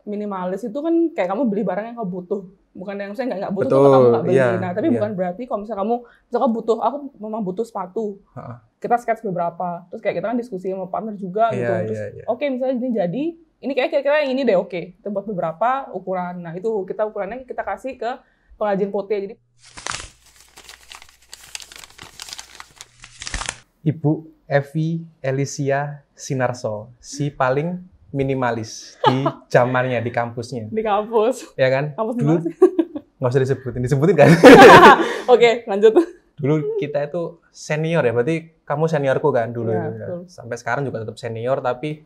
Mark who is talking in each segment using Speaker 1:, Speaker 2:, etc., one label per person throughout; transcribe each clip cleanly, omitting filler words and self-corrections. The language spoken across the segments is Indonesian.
Speaker 1: minimalis itu kan kayak kamu beli barang yang kamu butuh, bukan yang saya nggak butuh
Speaker 2: Betul,
Speaker 1: tuh kamu nggak beli.
Speaker 2: iya,
Speaker 1: Nah, tapi
Speaker 2: iya.
Speaker 1: bukan berarti kalau misalnya kamu butuh, aku memang butuh sepatu. Kita sketch beberapa, terus kayak kita kan diskusi sama partner juga gitu.
Speaker 2: Iya,
Speaker 1: Terus
Speaker 2: iya, iya.
Speaker 1: oke, misalnya ini kayak kira-kira yang ini deh, oke. Kita buat beberapa ukuran. Nah, itu ukurannya kita kasih ke pengrajin pote. Jadi
Speaker 2: Ibu Evi Elysia Sinarso, si paling minimalis di zamannya, di kampusnya.
Speaker 1: di kampus.
Speaker 2: Ya kan?
Speaker 1: Kampus
Speaker 2: Dulu
Speaker 1: dimana sih?
Speaker 2: nggak usah disebutin kan?
Speaker 1: Oke, lanjut.
Speaker 2: Dulu kita itu senior ya, berarti kamu seniorku kan dulu.
Speaker 1: Ya,
Speaker 2: Ya. Sampai sekarang juga tetap senior, tapi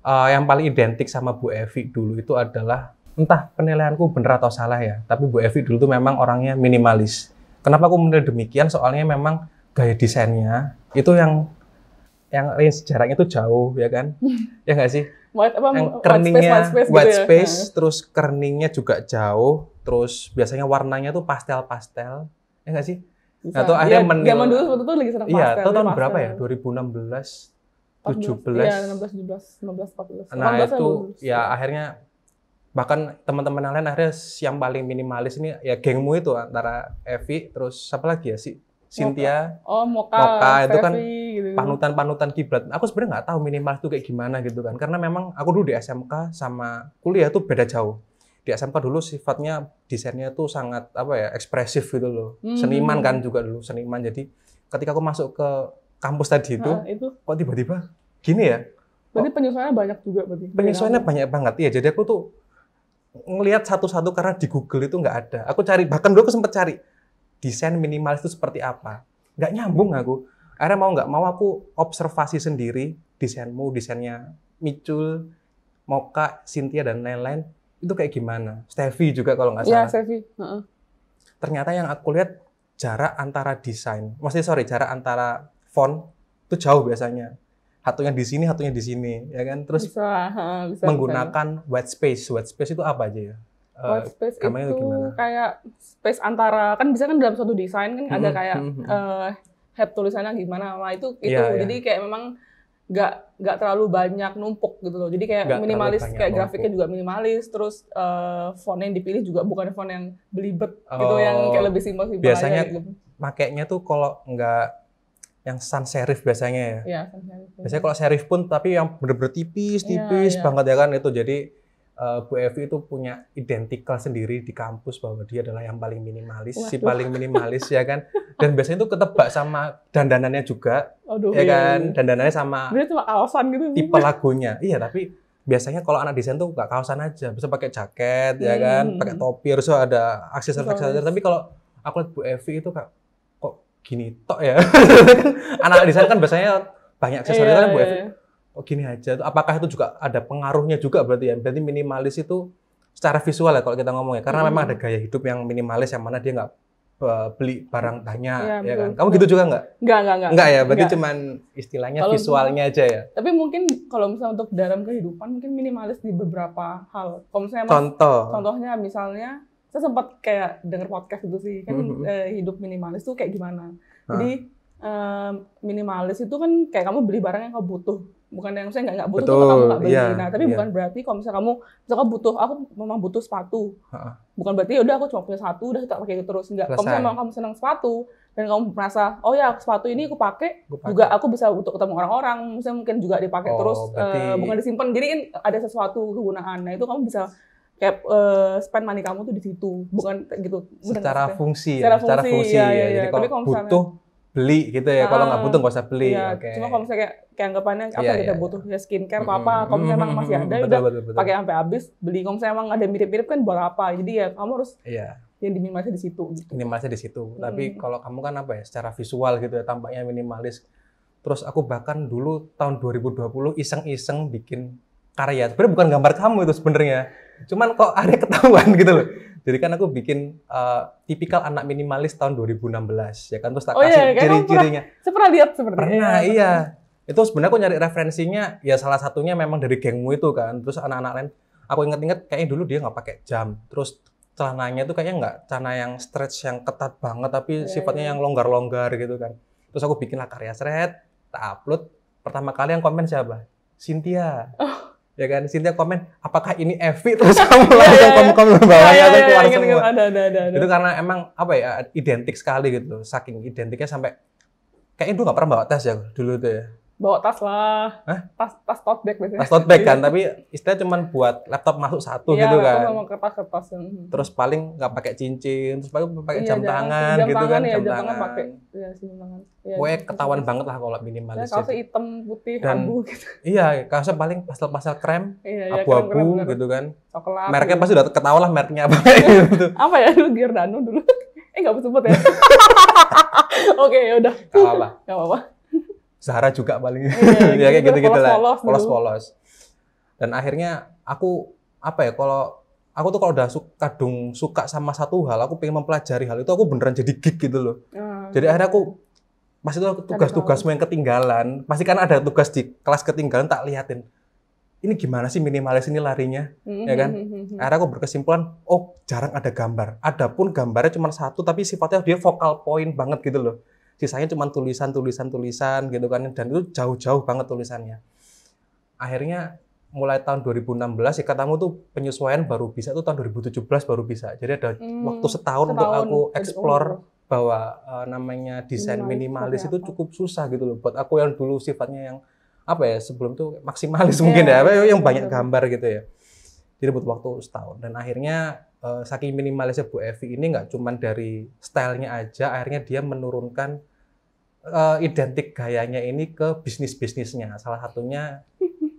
Speaker 2: yang paling identik sama Bu Evi dulu itu adalah, entah penilaianku benar atau salah ya, tapi Bu Evi dulu tuh memang orangnya minimalis. Kenapa aku menilai demikian? Soalnya memang gaya desainnya itu yang range jaraknya itu jauh, ya kan? Ya nggak sih? Yang kerningnya white space, terus kerningnya juga jauh, terus biasanya warnanya tuh pastel-pastel, ya nggak sih?
Speaker 1: Bisa.
Speaker 2: Nah, tuh akhirnya
Speaker 1: zaman dulu waktu itu lagi senang pastel.
Speaker 2: Iya, itu tahun
Speaker 1: pastel.
Speaker 2: berapa ya? 2016, 17.
Speaker 1: Iya, 16, 17, 15, 14.
Speaker 2: Nah, itu ya akhirnya bahkan teman-teman yang lain akhirnya yang paling minimalis ini ya gengmu itu antara Evi, terus siapa lagi ya, si Cynthia,
Speaker 1: Moka
Speaker 2: itu kan
Speaker 1: gitu.
Speaker 2: panutan kiblat. Aku sebenarnya nggak tahu minimalis itu kayak gimana gitu kan, karena memang aku dulu di SMK sama kuliah tuh beda jauh. Di SMK dulu sifatnya desainnya tuh sangat ekspresif gitu loh. Seniman kan juga dulu, seniman. Jadi ketika aku masuk ke kampus tadi itu kok tiba-tiba gini ya?
Speaker 1: Berarti penyesuaiannya banyak juga berarti.
Speaker 2: Penyesuaiannya banyak banget ya. Jadi aku tuh ngelihat satu-satu karena di Google itu nggak ada. Aku cari, bahkan dulu aku sempat cari desain minimalis itu seperti apa. Nggak nyambung aku. Akhirnya mau nggak mau aku observasi sendiri desainmu, desainnya Micul, Moka, Cynthia dan lain-lain. Itu kayak gimana? Steffi juga kalau nggak salah.
Speaker 1: Iya, Steffi.
Speaker 2: Ternyata yang aku lihat jarak antara jarak antara font itu jauh biasanya. Satunya di sini, ya kan? Terus bisa, menggunakan white space. White space itu apa aja ya?
Speaker 1: White space itu kayak space antara, kan bisa kan dalam suatu desain kan ada kayak head tulisannya gimana. Nah itu. Jadi kayak memang nggak terlalu banyak numpuk gitu loh. Jadi kayak minimalis, kayak grafiknya juga minimalis, terus font yang dipilih juga bukan font yang belibet gitu, yang kayak lebih simpel-simpel
Speaker 2: biasanya
Speaker 1: aja gitu.
Speaker 2: Makainya tuh kalau nggak yang sans serif biasanya ya.
Speaker 1: Iya, sans serif.
Speaker 2: Biasanya kalau serif pun tapi yang bener-bener tipis banget ya kan itu. Jadi Bu Evi itu punya identikal sendiri di kampus bahwa dia adalah yang paling minimalis, si paling minimalis ya kan. Dan biasanya itu ketebak sama dandanannya juga. Ya kan, dandanannya sama
Speaker 1: kaosan gitu.
Speaker 2: Tipe lagunya. Iya, tapi biasanya kalau anak desain tuh nggak kaosan aja, bisa pakai jaket ya kan, pakai topi, harus ada aksesoris. Tapi kalau aku lihat Bu Evi itu kok gini tok ya. Anak desain kan biasanya banyak aksesoris kan, Bu Evi kok gini aja. Apakah itu juga ada pengaruhnya juga berarti ya? Berarti minimalis itu secara visual ya kalau kita ngomong ya. Karena memang ada gaya hidup yang minimalis yang mana dia nggak beli barang banyak, ya kan? Kamu gitu juga nggak? Enggak ya, berarti cuman istilahnya visualnya aja ya.
Speaker 1: Tapi mungkin kalau misalnya untuk dalam kehidupan mungkin minimalis di beberapa hal. Kalau misalnya contohnya misalnya saya sempat kayak denger podcast itu sih kan, hidup minimalis tuh kayak gimana. Jadi minimalis itu kan kayak kamu beli barang yang kamu butuh, bukan yang saya nggak butuh tuh kamu nggak beli. Nah, tapi bukan berarti kalau misalnya kamu aku memang butuh sepatu, bukan berarti udah aku cuma punya satu udah tak pakai itu terus. Enggak. Kalau misalnya kamu senang sepatu dan kamu merasa oh ya sepatu ini aku pakai juga aku bisa untuk ketemu orang-orang, misalnya mungkin juga dipakai terus, bukan disimpan. Jadi kan ada sesuatu kegunaan. Nah itu kamu bisa kayak spend money kamu tuh di situ, bukan gitu.
Speaker 2: Secara fungsi ya. Jadi kalau butuh beli gitu ya, kalau nggak butuh nggak usah beli.
Speaker 1: Cuma kalau misalnya kayak anggapannya apa kita butuh ya skincare apa, kalau misalnya emang masih ada udah pakai sampai habis beli. Kalau misalnya emang ada mirip-mirip kan buat apa? Jadi ya kamu harus yang diminimalisnya di situ.
Speaker 2: Minimalisnya di situ. Tapi kalau kamu kan secara visual gitu ya, tampaknya minimalis. Terus aku bahkan dulu tahun 2020 iseng-iseng bikin karya. Sebenarnya bukan gambar kamu itu sebenarnya. Cuman kok ada ketahuan gitu loh. Jadi kan aku bikin tipikal anak minimalis tahun 2016 ya kan, terus tak kasih ciri-cirinya.
Speaker 1: Saya pernah lihat seperti itu.
Speaker 2: Pernah, iya. Itu sebenarnya aku nyari referensinya ya salah satunya memang dari gengmu itu kan. Terus anak-anak lain aku inget-inget kayaknya dulu dia nggak pakai jam. Terus celananya tuh kayaknya nggak celana yang stretch yang ketat banget, tapi sifatnya yang longgar-longgar gitu kan. Terus aku bikinlah karya tak upload. Pertama kali yang komen siapa? Cynthia. Ya kan, Cynthia komen, apakah ini Evi? Terus kamu langsung komen bawahnya atau keluar semua.
Speaker 1: Ada.
Speaker 2: Itu karena emang apa ya, identik sekali gitu. Saking identiknya sampai kayaknya dulu nggak pernah bawa tas ya dulu tuh ya.
Speaker 1: Bawa tas lah. Hah? Tas tote bag biasanya.
Speaker 2: Tas tote bag kan, tapi istilahnya cuma buat laptop masuk satu gitu kan.
Speaker 1: Iya, kertas.
Speaker 2: Terus paling nggak pakai cincin, terus pakai jam tangan gitu kan,
Speaker 1: jam tangan pakai. Iya, jam tangan.
Speaker 2: Pokoknya ketahuan banget lah kalau minimalis.
Speaker 1: Kaosnya hitam, putih, abu gitu.
Speaker 2: Iya, kaosnya paling pastel krem, abu-abu gitu kan.
Speaker 1: Coklat.
Speaker 2: Mereknya pasti udah ketahuan lah mereknya apa gitu.
Speaker 1: Apa ya dulu, Giordano dulu. Nggak sebut ya. Oke, ya udah. Nggak apa-apa.
Speaker 2: Zara juga paling ya kayak gitu-gitu lah, polos-polos. Dan akhirnya aku apa ya, kalau aku tuh kalau udah kadung suka sama satu hal, aku pengen mempelajari hal itu, aku beneran jadi geek gitu loh. Jadi akhirnya aku pas itu tugas-tugasmu yang ketinggalan, pasti kan ada tugas di kelas ketinggalan, tak liatin. Ini gimana sih minimalis ini larinya, ya kan? Akhirnya aku berkesimpulan, oh jarang ada gambar. Adapun gambarnya cuma satu, tapi sifatnya dia focal point banget gitu loh. Sisanya cuma tulisan gitu kan, dan itu jauh-jauh banget tulisannya. Akhirnya mulai tahun 2016 ya katamu tuh penyesuaian baru bisa tuh tahun 2017 baru bisa. Jadi ada waktu setahun untuk aku explore bahwa namanya desain minimalis itu cukup susah gitu loh. Buat aku yang dulu sifatnya yang apa ya, sebelum tuh maksimalis mungkin ya, yang banyak gambar gitu ya. Jadi butuh waktu setahun, dan akhirnya saking minimalisnya Bu Evi ini nggak cuma dari stylenya aja, akhirnya dia menurunkan identik gayanya ini ke bisnisnya. Salah satunya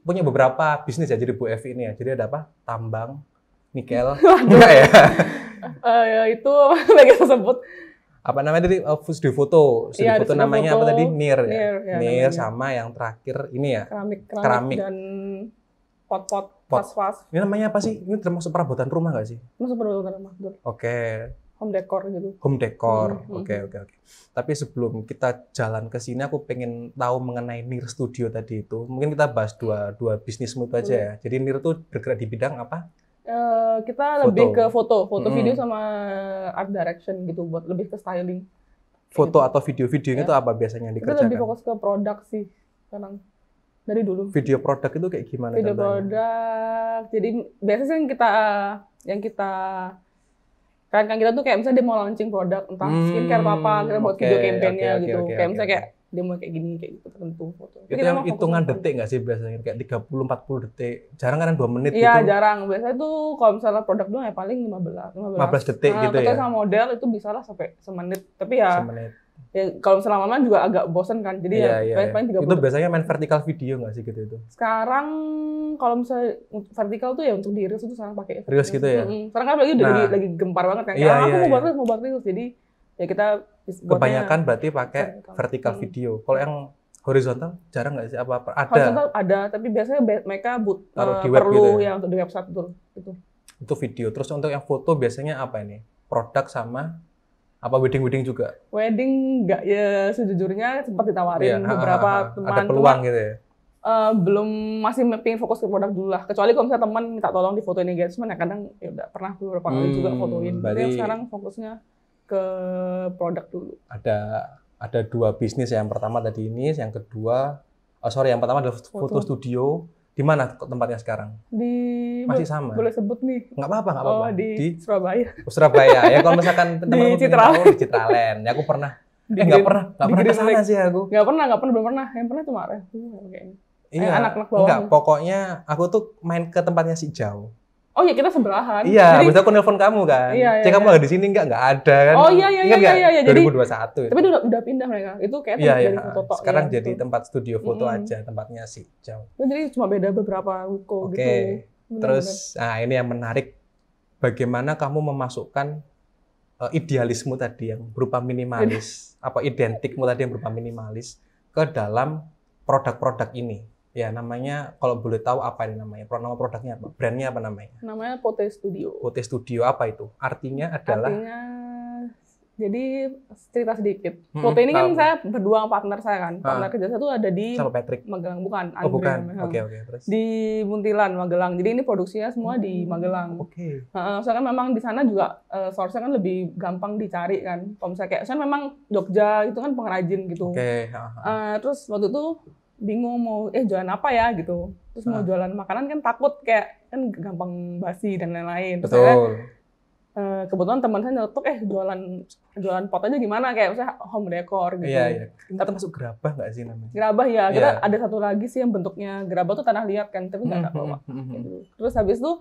Speaker 2: punya beberapa bisnis ya, jadi Bu Evi ini ya. Jadi ada apa? Tambang, nikel, enggak ya?
Speaker 1: Itu lagi sebut.
Speaker 2: Apa namanya tadi? Studio foto namanya apa tadi? NIR ya. NIR sama yang terakhir ini ya. Keramik
Speaker 1: dan pot vas.
Speaker 2: Ini namanya apa sih? Ini termasuk perabotan rumah nggak sih?
Speaker 1: Masuk perabotan rumah, betul.
Speaker 2: Oke.
Speaker 1: Home decor gitu.
Speaker 2: Home decor. Oke. Tapi sebelum kita jalan ke sini, aku pengen tahu mengenai NIR Studio tadi itu. Mungkin kita bahas dua bisnismu itu aja ya. Jadi NIR itu bergerak di bidang apa?
Speaker 1: Kita lebih ke foto video sama art direction gitu, buat lebih ke styling.
Speaker 2: Foto atau video-videonya itu apa biasanya dikerjakan?
Speaker 1: Kita lebih fokus ke produk sih sekarang. Dari dulu.
Speaker 2: Video produk itu kayak gimana?
Speaker 1: Video produk, jadi biasanya yang kita kan kita tuh kayak misalnya dia mau launching produk, entah skincare apa, kita buat video campaign-nya gitu. Kayak misalnya kayak dia mau kayak gini, kayak gitu tertentu foto.
Speaker 2: Itu yang hitungan detik nggak sih biasanya? Kayak 30-40 detik. Jarang kan 2 menit gitu?
Speaker 1: Iya, jarang. Biasanya tuh kalau misalnya produk doang ya paling 15
Speaker 2: detik gitu ya?
Speaker 1: Kita sama model itu bisa lah sampai semenit. Tapi ya, kalau misalnya lama-lama juga agak bosen kan. Jadi paling 30
Speaker 2: Itu biasanya main vertical video nggak sih gitu itu?
Speaker 1: Sekarang kalau misalnya vertikal tuh ya untuk di Reels itu sekarang pakai
Speaker 2: Reels gitu ya?
Speaker 1: Sekarang kan lagi gempar banget kan. Aku mau buat Reels. Jadi ya kita
Speaker 2: kebanyakan berarti pakai vertical video. Kalau yang horizontal jarang nggak sih? Apa ada?
Speaker 1: Horizontal ada, tapi biasanya mereka
Speaker 2: di
Speaker 1: perlu
Speaker 2: gitu
Speaker 1: ya untuk di website itu.
Speaker 2: Itu video. Terus untuk yang foto biasanya apa ini? Produk sama apa wedding juga?
Speaker 1: Wedding nggak ya, sejujurnya sempat ditawarin beberapa teman.
Speaker 2: Ada peluang gitu ya?
Speaker 1: Belum, masih pengen fokus ke produk dulu lah. Kecuali kalau misalnya teman minta tolong di fotoin engagement, ya kadang ya udah pernah beberapa kali juga fotoin. Tapi sekarang fokusnya ke produk dulu.
Speaker 2: Ada 2 bisnis. Yang pertama tadi ini, yang kedua yang pertama adalah foto studio. Di mana tempatnya sekarang? Masih sama.
Speaker 1: Boleh sebut nih?
Speaker 2: Nggak apa-apa.
Speaker 1: Di Surabaya.
Speaker 2: Surabaya. Ya kalau misalkan
Speaker 1: di Citraland.
Speaker 2: Di Citraland. Ya aku pernah. Nggak pernah ke sana sih aku.
Speaker 1: Belum pernah. Yang pernah cuma kayaknya.
Speaker 2: Iya.
Speaker 1: Anak-anak bawah.
Speaker 2: Enggak, pokoknya aku tuh main ke tempatnya si Jauh.
Speaker 1: Oh iya, kita sebelahan.
Speaker 2: Iya, habis aku nelpon kamu kan. Cek kamu ada di sini enggak ada kan.
Speaker 1: Oh iya.
Speaker 2: Ingat nggak? 2021.
Speaker 1: Tapi udah pindah mereka. Itu kayak
Speaker 2: dari foto. Sekarang jadi tempat studio foto aja, tempatnya si Jauh.
Speaker 1: Jadi cuma beda beberapa ruko gitu.
Speaker 2: Oke. Terus ini yang menarik, bagaimana kamu memasukkan idealismu tadi yang berupa minimalis, apa identikmu tadi yang berupa minimalis ke dalam produk-produk ini. Ya, namanya kalau boleh tahu apa ini namanya? Nama produknya apa? Brandnya apa namanya?
Speaker 1: Namanya Pote Studio.
Speaker 2: Pote Studio apa itu? Artinya adalah?
Speaker 1: Jadi cerita sedikit. Pote ini kan saya berdua partner saya kan. Partner kerja saya tuh ada di Magelang, bukan?
Speaker 2: Oh bukan. Oke. Terus?
Speaker 1: Di Muntilan, Magelang. Jadi ini produksinya semua di Magelang.
Speaker 2: Oke.
Speaker 1: Soalnya memang di sana juga source-nya kan lebih gampang dicari kan. Kalau misalnya kayak saya memang Jogja itu kan pengrajin gitu.
Speaker 2: Oke.
Speaker 1: Terus waktu itu bingung mau jualan apa ya gitu. terus mau jualan makanan kan takut kayak kan gampang basi dan lain-lain. Terus
Speaker 2: Betul.
Speaker 1: Kebetulan teman saya nyeletuk jualan pot aja gimana kayak misalnya home decor gitu.
Speaker 2: Iya. Kita termasuk gerabah nggak sih namanya?
Speaker 1: Gerabah ya. Kita ada satu lagi sih yang bentuknya gerabah tuh tanah liat kan, tapi nggak bawa. Gitu. Terus habis itu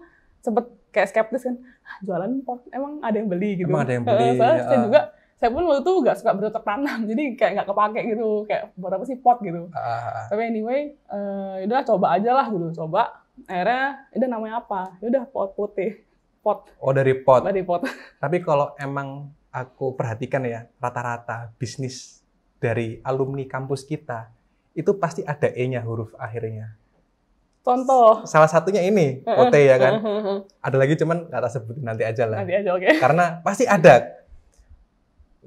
Speaker 1: sempet kayak skeptis kan, jualan pot emang ada yang beli gitu.
Speaker 2: Emang ada yang beli.
Speaker 1: Soalnya saya pun waktu itu nggak suka bercocok tanam, jadi kayak nggak kepake gitu, kayak buat apa sih pot gitu. Tapi anyway, udah coba aja lah gitu, coba. Akhirnya, udah namanya apa? Udah pot putih. Pot.
Speaker 2: Oh dari pot.
Speaker 1: Dari pot.
Speaker 2: Tapi kalau emang aku perhatikan ya, rata-rata bisnis dari alumni kampus kita itu pasti ada E-nya huruf akhirnya.
Speaker 1: Contoh.
Speaker 2: Salah satunya ini, pote ya kan. Ada lagi cuman nggak tak sebutin nanti aja lah.
Speaker 1: Nanti aja, oke.
Speaker 2: Karena pasti ada.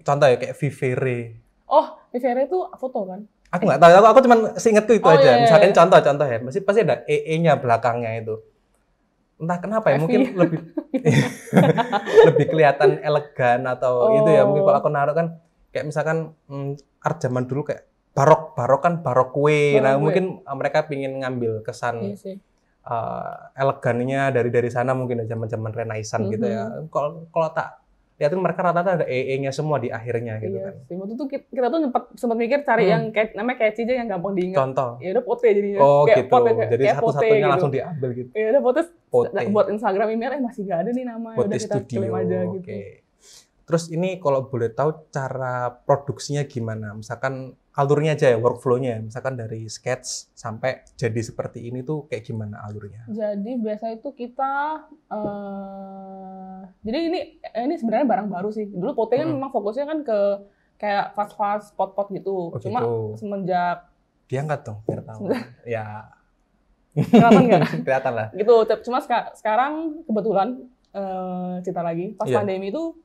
Speaker 2: Contoh ya kayak Vivere.
Speaker 1: Oh, Vivere itu foto kan?
Speaker 2: Aku nggak tahu, aku cuman seingetku itu aja.
Speaker 1: Iya.
Speaker 2: Misalkan contoh ya, pasti ada E-nya belakangnya itu. Entah kenapa ya, mungkin lebih kelihatan elegan atau itu ya. Mungkin kalau aku naruh kan kayak misalkan art zaman dulu kayak barok kan barok kue. Nah, mungkin mereka pingin ngambil kesan elegannya dari sana mungkin zaman Renaissance gitu ya. Kalau tak lihatin mereka rata-rata ada E-nya semua di akhirnya gitu kan.
Speaker 1: Iya, waktu itu kita tuh sempat mikir cari yang kayak namanya catchy aja yang gampang diingat.
Speaker 2: Contoh.
Speaker 1: Ya udah pote jadinya.
Speaker 2: Oh
Speaker 1: kayak
Speaker 2: gitu.
Speaker 1: Pote,
Speaker 2: jadi satu-satunya langsung diambil gitu.
Speaker 1: Ya udah pote. Buat Instagram email masih nggak ada nih nama.
Speaker 2: Pote
Speaker 1: udah kita klaim aja gitu.
Speaker 2: Terus ini kalau boleh tahu cara produksinya gimana? Misalkan alurnya aja ya, workflow-nya. Misalkan dari sketch sampai jadi seperti ini tuh kayak gimana alurnya?
Speaker 1: Jadi biasa itu kita, jadi ini sebenarnya barang baru sih. Dulu pote kan memang fokusnya kan ke kayak vas-vas, pot-pot gitu.
Speaker 2: Oh,
Speaker 1: cuma
Speaker 2: gitu.
Speaker 1: Semenjak
Speaker 2: diangkat dong biar tahu. Ya.
Speaker 1: Kelihatan nggak?
Speaker 2: Kelihatan lah.
Speaker 1: Gitu. Cuma sekarang kebetulan cerita lagi pas pandemi itu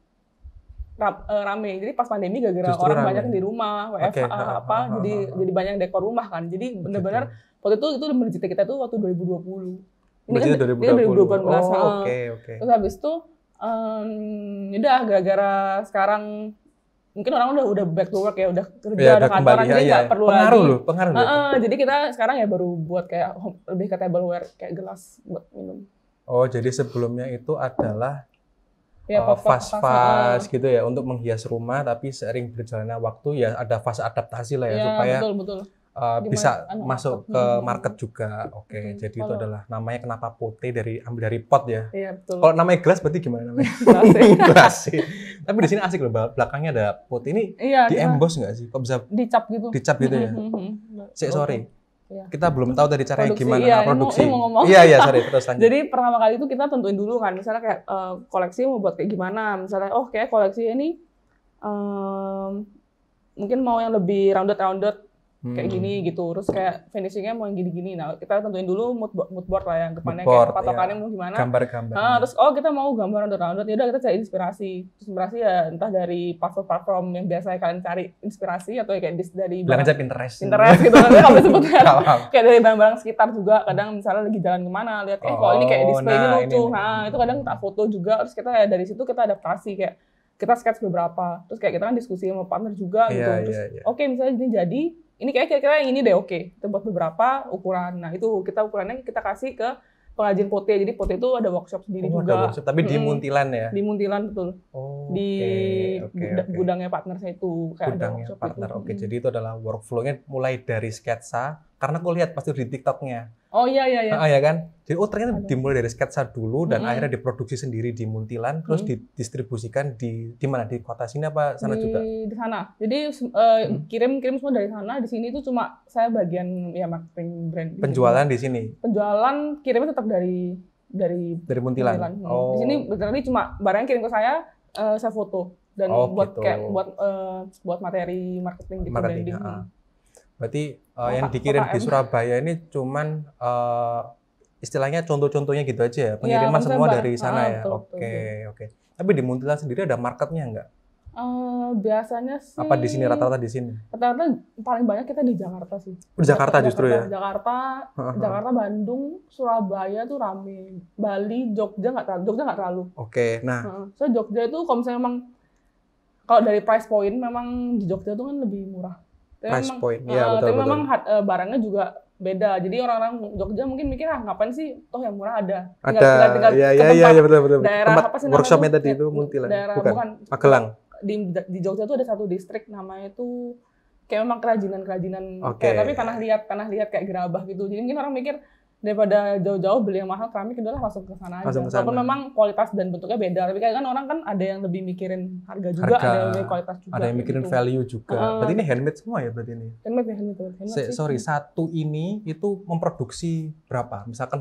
Speaker 1: rame. Jadi pas pandemi gara-gara orang banyak di rumah, WFH jadi banyak dekor rumah kan. Jadi benar-benar waktu itu bener-bener kita tuh waktu 2020. Ini kan 2018.
Speaker 2: Oke.
Speaker 1: Terus habis itu udah gara-gara sekarang mungkin orang udah back to work ya, udah kerja, udah kantoran, jadi nggak perlu lagi.
Speaker 2: Pengaruh.
Speaker 1: Jadi kita sekarang ya baru buat kayak lebih ke tableware, kayak gelas buat minum.
Speaker 2: Oh, jadi sebelumnya itu adalah
Speaker 1: ya,
Speaker 2: vas gitu ya untuk menghias rumah, tapi seiring berjalannya waktu ya ada fase adaptasi lah ya supaya
Speaker 1: betul.
Speaker 2: Bisa masuk ke market juga. Oke, jadi itu adalah namanya kenapa pote ambil dari pot ya.
Speaker 1: Iya, betul.
Speaker 2: Kalau namanya gelas berarti gimana namanya? Gelas. Tapi di sini asik loh, belakangnya ada pote ini di emboss nggak sih? Kok bisa
Speaker 1: dicap gitu?
Speaker 2: Dicap gitu ya. Sorry.
Speaker 1: Ya.
Speaker 2: Kita belum tahu tadi caranya gimana produksi.
Speaker 1: Mau ngomong.
Speaker 2: Iya, sorry, terus lanjut.
Speaker 1: Jadi pertama kali itu kita tentuin dulu kan, misalnya kayak koleksi mau buat kayak gimana. Misalnya, kayak koleksi ini mungkin mau yang lebih rounded kayak gini gitu. Terus kayak finishingnya mau yang gini-gini. Nah, kita tentuin dulu mood board lah yang depannya kayak patokannya mau gimana.
Speaker 2: Gambar-gambar.
Speaker 1: Nah, terus kita mau gambar rounded. Ya udah kita cari inspirasi. Terus inspirasi ya entah dari platform yang biasa kalian cari inspirasi atau kayak dari
Speaker 2: bilang aja Pinterest
Speaker 1: gitu. Nanti kalau disebutnya kayak dari barang-barang sekitar juga. Kadang misalnya lagi jalan kemana lihat kalau ini kayak display ini lucu. Nah, itu kadang tak foto juga. Terus kita ya dari situ kita adaptasi kayak kita sketch beberapa. Terus kayak kita kan diskusi sama partner juga gitu. Terus oke, misalnya ini jadi ini kayak kira-kira yang ini deh, oke. Kita buat beberapa ukuran. Nah, itu ukurannya kita kasih ke pengrajin pote. Jadi pote itu ada workshop sendiri juga. Ada workshop,
Speaker 2: tapi di Muntilan ya?
Speaker 1: Di Muntilan, betul. Di gudangnya partner saya itu.
Speaker 2: Gudangnya partner, oke. Jadi itu adalah workflow-nya mulai dari sketsa. Karena aku lihat pasti di TikTok-nya.
Speaker 1: Oh iya.
Speaker 2: Ya kan? Jadi ternyata dimulai dari sketsa dulu dan akhirnya diproduksi sendiri di Muntilan, terus didistribusikan di mana? Di kota sini apa sana juga?
Speaker 1: Di sana. Jadi kirim semua dari sana. Di sini itu cuma saya bagian ya marketing brand.
Speaker 2: Penjualan di sini.
Speaker 1: Penjualan kirimnya tetap dari
Speaker 2: Muntilan.
Speaker 1: Di sini berarti cuma barangnya kirim ke saya foto dan buat materi marketing gitu, branding.
Speaker 2: Berarti yang dikirim di Surabaya ini cuman istilahnya contoh-contohnya gitu aja ya, pengiriman semua dari sana ya. Oke. Tapi di Muntilan sendiri ada marketnya nggak?
Speaker 1: Biasanya sih.
Speaker 2: Apa di sini rata-rata di sini?
Speaker 1: Rata-rata paling banyak kita di Jakarta sih.
Speaker 2: Di Jakarta justru ya.
Speaker 1: Jakarta, Bandung, Surabaya tuh rame. Bali, Jogja nggak terlalu.
Speaker 2: Oke, nah.
Speaker 1: So Jogja itu kalau misalnya memang kalau dari price point memang di Jogja tuh kan lebih murah.
Speaker 2: Price point, ya betul.
Speaker 1: Tapi memang barangnya juga beda. Jadi orang-orang Jogja mungkin mikir ngapain sih, toh yang murah ada.
Speaker 2: Tinggal iya betul.
Speaker 1: Daerah
Speaker 2: tempat
Speaker 1: apa sih
Speaker 2: workshopnya tadi itu Muntilan.
Speaker 1: Daerah
Speaker 2: bukan Magelang.
Speaker 1: Di Jogja tuh ada satu distrik namanya itu kayak memang kerajinan
Speaker 2: Okay.
Speaker 1: tapi tanah liat kayak gerabah gitu. Jadi mungkin orang mikir daripada jauh-jauh beli yang mahal keramik, udahlah langsung ke sana aja. Walaupun memang kualitas dan bentuknya beda, tapi kan orang kan ada yang lebih mikirin harga juga, ada yang lebih kualitas juga.
Speaker 2: Ada yang mikirin gitu. Value juga. Berarti ini handmade semua ya berarti ini?
Speaker 1: Handmade.
Speaker 2: Sorry, satu ini itu memproduksi berapa? Misalkan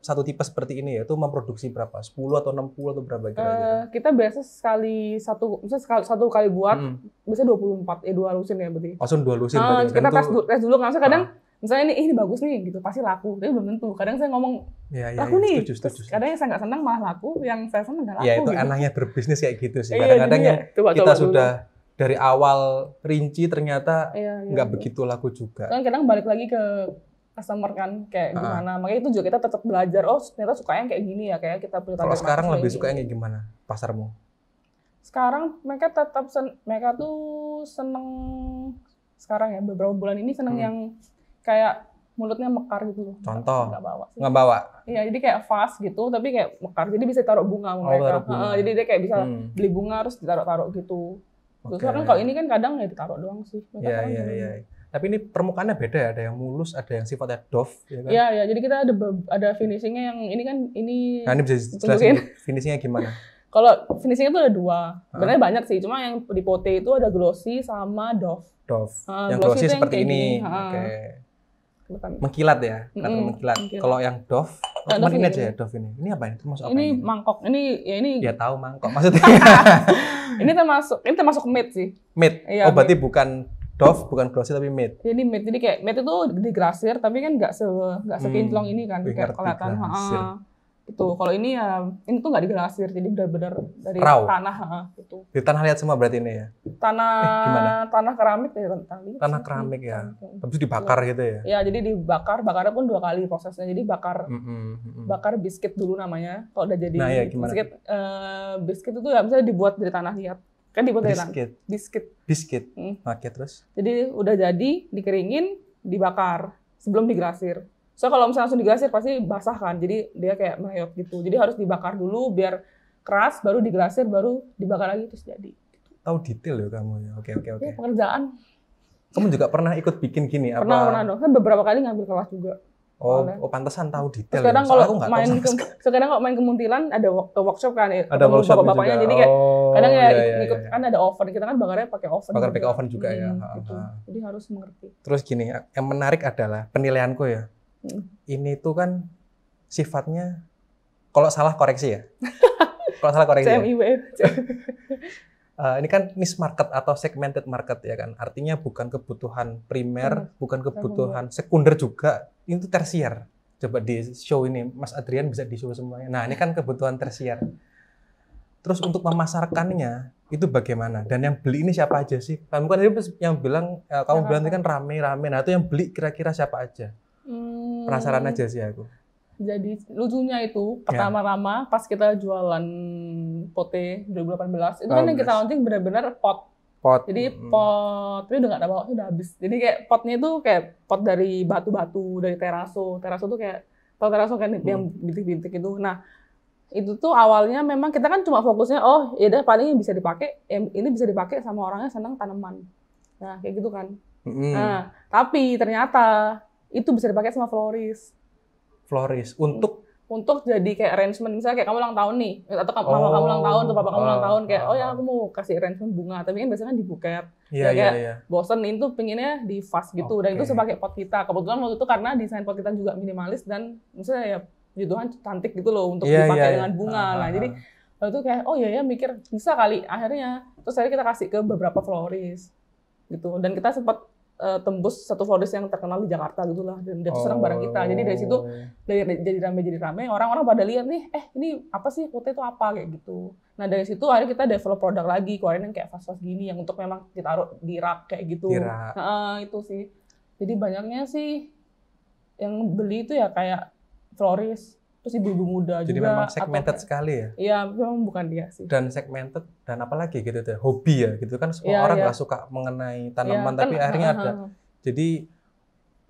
Speaker 2: satu tipe seperti ini ya, itu memproduksi berapa? 10 atau 60 atau berapa kira-kira?
Speaker 1: Kita biasa misalnya satu kali buat, bisa 24, 2 lusin ya berarti.
Speaker 2: Langsung 2 lusin berarti.
Speaker 1: Kita tes dulu, karena kadang misalnya ini bagus nih gitu, pasti laku, tapi belum tentu. Kadang saya ngomong laku nih,
Speaker 2: setuju.
Speaker 1: Kadang yang saya nggak senang malah laku, yang saya senang nggak laku.
Speaker 2: Ya itu
Speaker 1: gitu.
Speaker 2: Enaknya berbisnis kayak gitu sih. Kadang-kadang yang kita sudah dari awal rinci ternyata nggak begitu laku juga.
Speaker 1: Kan kadang balik lagi ke customer kan, kayak gimana. Makanya itu juga kita tetap belajar, ternyata sukanya kayak gini ya, kayak kita punya.
Speaker 2: Kalau sekarang lebih suka yang kayak gimana pasarmu?
Speaker 1: Sekarang mereka mereka tuh seneng sekarang ya, beberapa bulan ini seneng yang kayak mulutnya mekar gitu loh.
Speaker 2: Contoh?
Speaker 1: Nggak bawa. Iya, jadi kayak vas gitu, tapi kayak mekar. Jadi bisa taruh bunga mereka. Jadi dia kayak bisa beli bunga terus ditaruh-taruh gitu. Terus kan kalau ini kan kadang ya ditaruh doang sih.
Speaker 2: Iya. Tapi ini permukaannya beda ya, ada yang mulus, ada yang sifatnya doff.
Speaker 1: Iya. Jadi kita ada finishingnya yang ini kan ini.
Speaker 2: Nah ini bisa jelasin finishingnya gimana?
Speaker 1: Kalau finishingnya tuh ada 2. Sebenarnya banyak sih, cuma yang di pote itu ada glossy sama doff.
Speaker 2: Yang glossy seperti ini. Oke. Mengkilat ya, mengkilat. Kalau yang doff, cuma ini aja ya doff ini. Ini apa ini? Termasuk apa
Speaker 1: ini? Mangkok. Ini.
Speaker 2: Ya tahu mangkok maksudnya.
Speaker 1: ini termasuk matte sih.
Speaker 2: Matte.
Speaker 1: Iya,
Speaker 2: berarti bukan doff, bukan glossy tapi matte.
Speaker 1: Ini matte. Jadi kayak matte itu digrasir, tapi kan nggak sekinclong ini kan, kayak kelihatan. Gitu. Kalau ini ya, ini tuh nggak digrasir, jadi benar-benar dari tanah gitu.
Speaker 2: Di tanah liat semua berarti ini ya?
Speaker 1: Tanah keramik ya,
Speaker 2: tanah keramik ya. Habis dibakar gitu ya?
Speaker 1: Ya, jadi bakarnya pun 2 kali prosesnya. Jadi bakar biskuit dulu namanya. Kalau udah jadi biskuit itu ya bisa dibuat dari tanah liat. Kan dibuat dari tanah. Biskuit.
Speaker 2: Oke, terus?
Speaker 1: Jadi udah jadi, dikeringin, dibakar sebelum digrasir. So kalau misalnya langsung digrasir pasti basah kan, jadi dia kayak merayap gitu. Jadi harus dibakar dulu biar keras, baru digrasir, baru dibakar lagi terus jadi.
Speaker 2: Tahu detail ya kamu ya. Oke.
Speaker 1: Ya, pekerjaan.
Speaker 2: Kamu juga pernah ikut bikin gini?
Speaker 1: Pernah dong. Kan beberapa kali ngambil kelas juga.
Speaker 2: Pantesan tahu detail.
Speaker 1: Sekarang kalau main ke Muntilan ada workshop kan,
Speaker 2: ada workshop
Speaker 1: bapak-bapaknya. Jadi kayak kadang ikut kan ada oven, kita kan bakarnya pakai oven.
Speaker 2: Pakai oven juga ya.
Speaker 1: Gitu. Jadi harus mengerti.
Speaker 2: Terus gini, yang menarik adalah penilaianku ya. Ini tuh kan sifatnya kalau salah koreksi ya. Kalau salah koreksi. Ini kan niche market atau segmented market ya kan. Artinya bukan kebutuhan primer, bukan kebutuhan sekunder juga. Itu tersier. Coba di show ini, Mas Adrian bisa di show semuanya. Nah, ini kan kebutuhan tersier. Terus untuk memasarkannya itu bagaimana? Dan yang beli ini siapa aja sih? Kamu kan yang bilang, kamu bilang ini kan rame-rame. Nah, itu yang beli kira-kira siapa aja? Penasaran aja sih aku.
Speaker 1: Jadi lucunya itu pertama-tama pas kita jualan pote 2018 itu kan yang kita launching benar-benar pot. Jadi pot itu udah nggak ada bawah, udah habis. Jadi kayak potnya itu kayak pot dari batu-batu, dari teraso. Teraso tuh kayak teraso kan yang bintik-bintik itu. Nah itu tuh awalnya memang kita kan cuma fokusnya ya udah paling bisa dipakai, ini bisa dipakai sama orangnya senang tanaman. Nah kayak gitu kan. Nah tapi ternyata itu bisa dipakai sama floris untuk jadi kayak arrangement, misalnya kayak kamu ulang tahun nih, atau mama kamu ulang tahun, atau papa kamu ulang tahun, kayak ya aku mau kasih arrangement bunga, tapi kan biasanya kan di buket, bosen itu pengennya di vas gitu, dan itu sebagai pot kita. Kebetulan waktu itu karena desain pot kita juga minimalis dan misalnya ya puji Tuhan cantik gitu loh untuk dipakai dengan bunga. Nah jadi waktu itu kayak mikir bisa kali akhirnya, terus akhirnya kita kasih ke beberapa floris gitu, dan kita sempat tembus satu floris yang terkenal di Jakarta gitulah, dan dia senang barang kita. Jadi dari situ jadi rame, orang-orang pada lihat nih, ini apa sih, pote itu apa kayak gitu. Nah dari situ akhirnya kita develop produk lagi, keluarin yang kayak vas-vas gini yang untuk memang ditaruh di rak kayak gitu. Itu sih. Jadi banyaknya sih yang beli itu ya kayak floris, terus ibu-ibu muda.
Speaker 2: Jadi
Speaker 1: juga.
Speaker 2: Memang segmented sekali ya?
Speaker 1: Iya, memang bukan dia sih.
Speaker 2: Dan segmented, dan apalagi gitu tuh, hobi ya gitu kan, semua orang nggak suka mengenai tanaman, tapi akhirnya ada. Jadi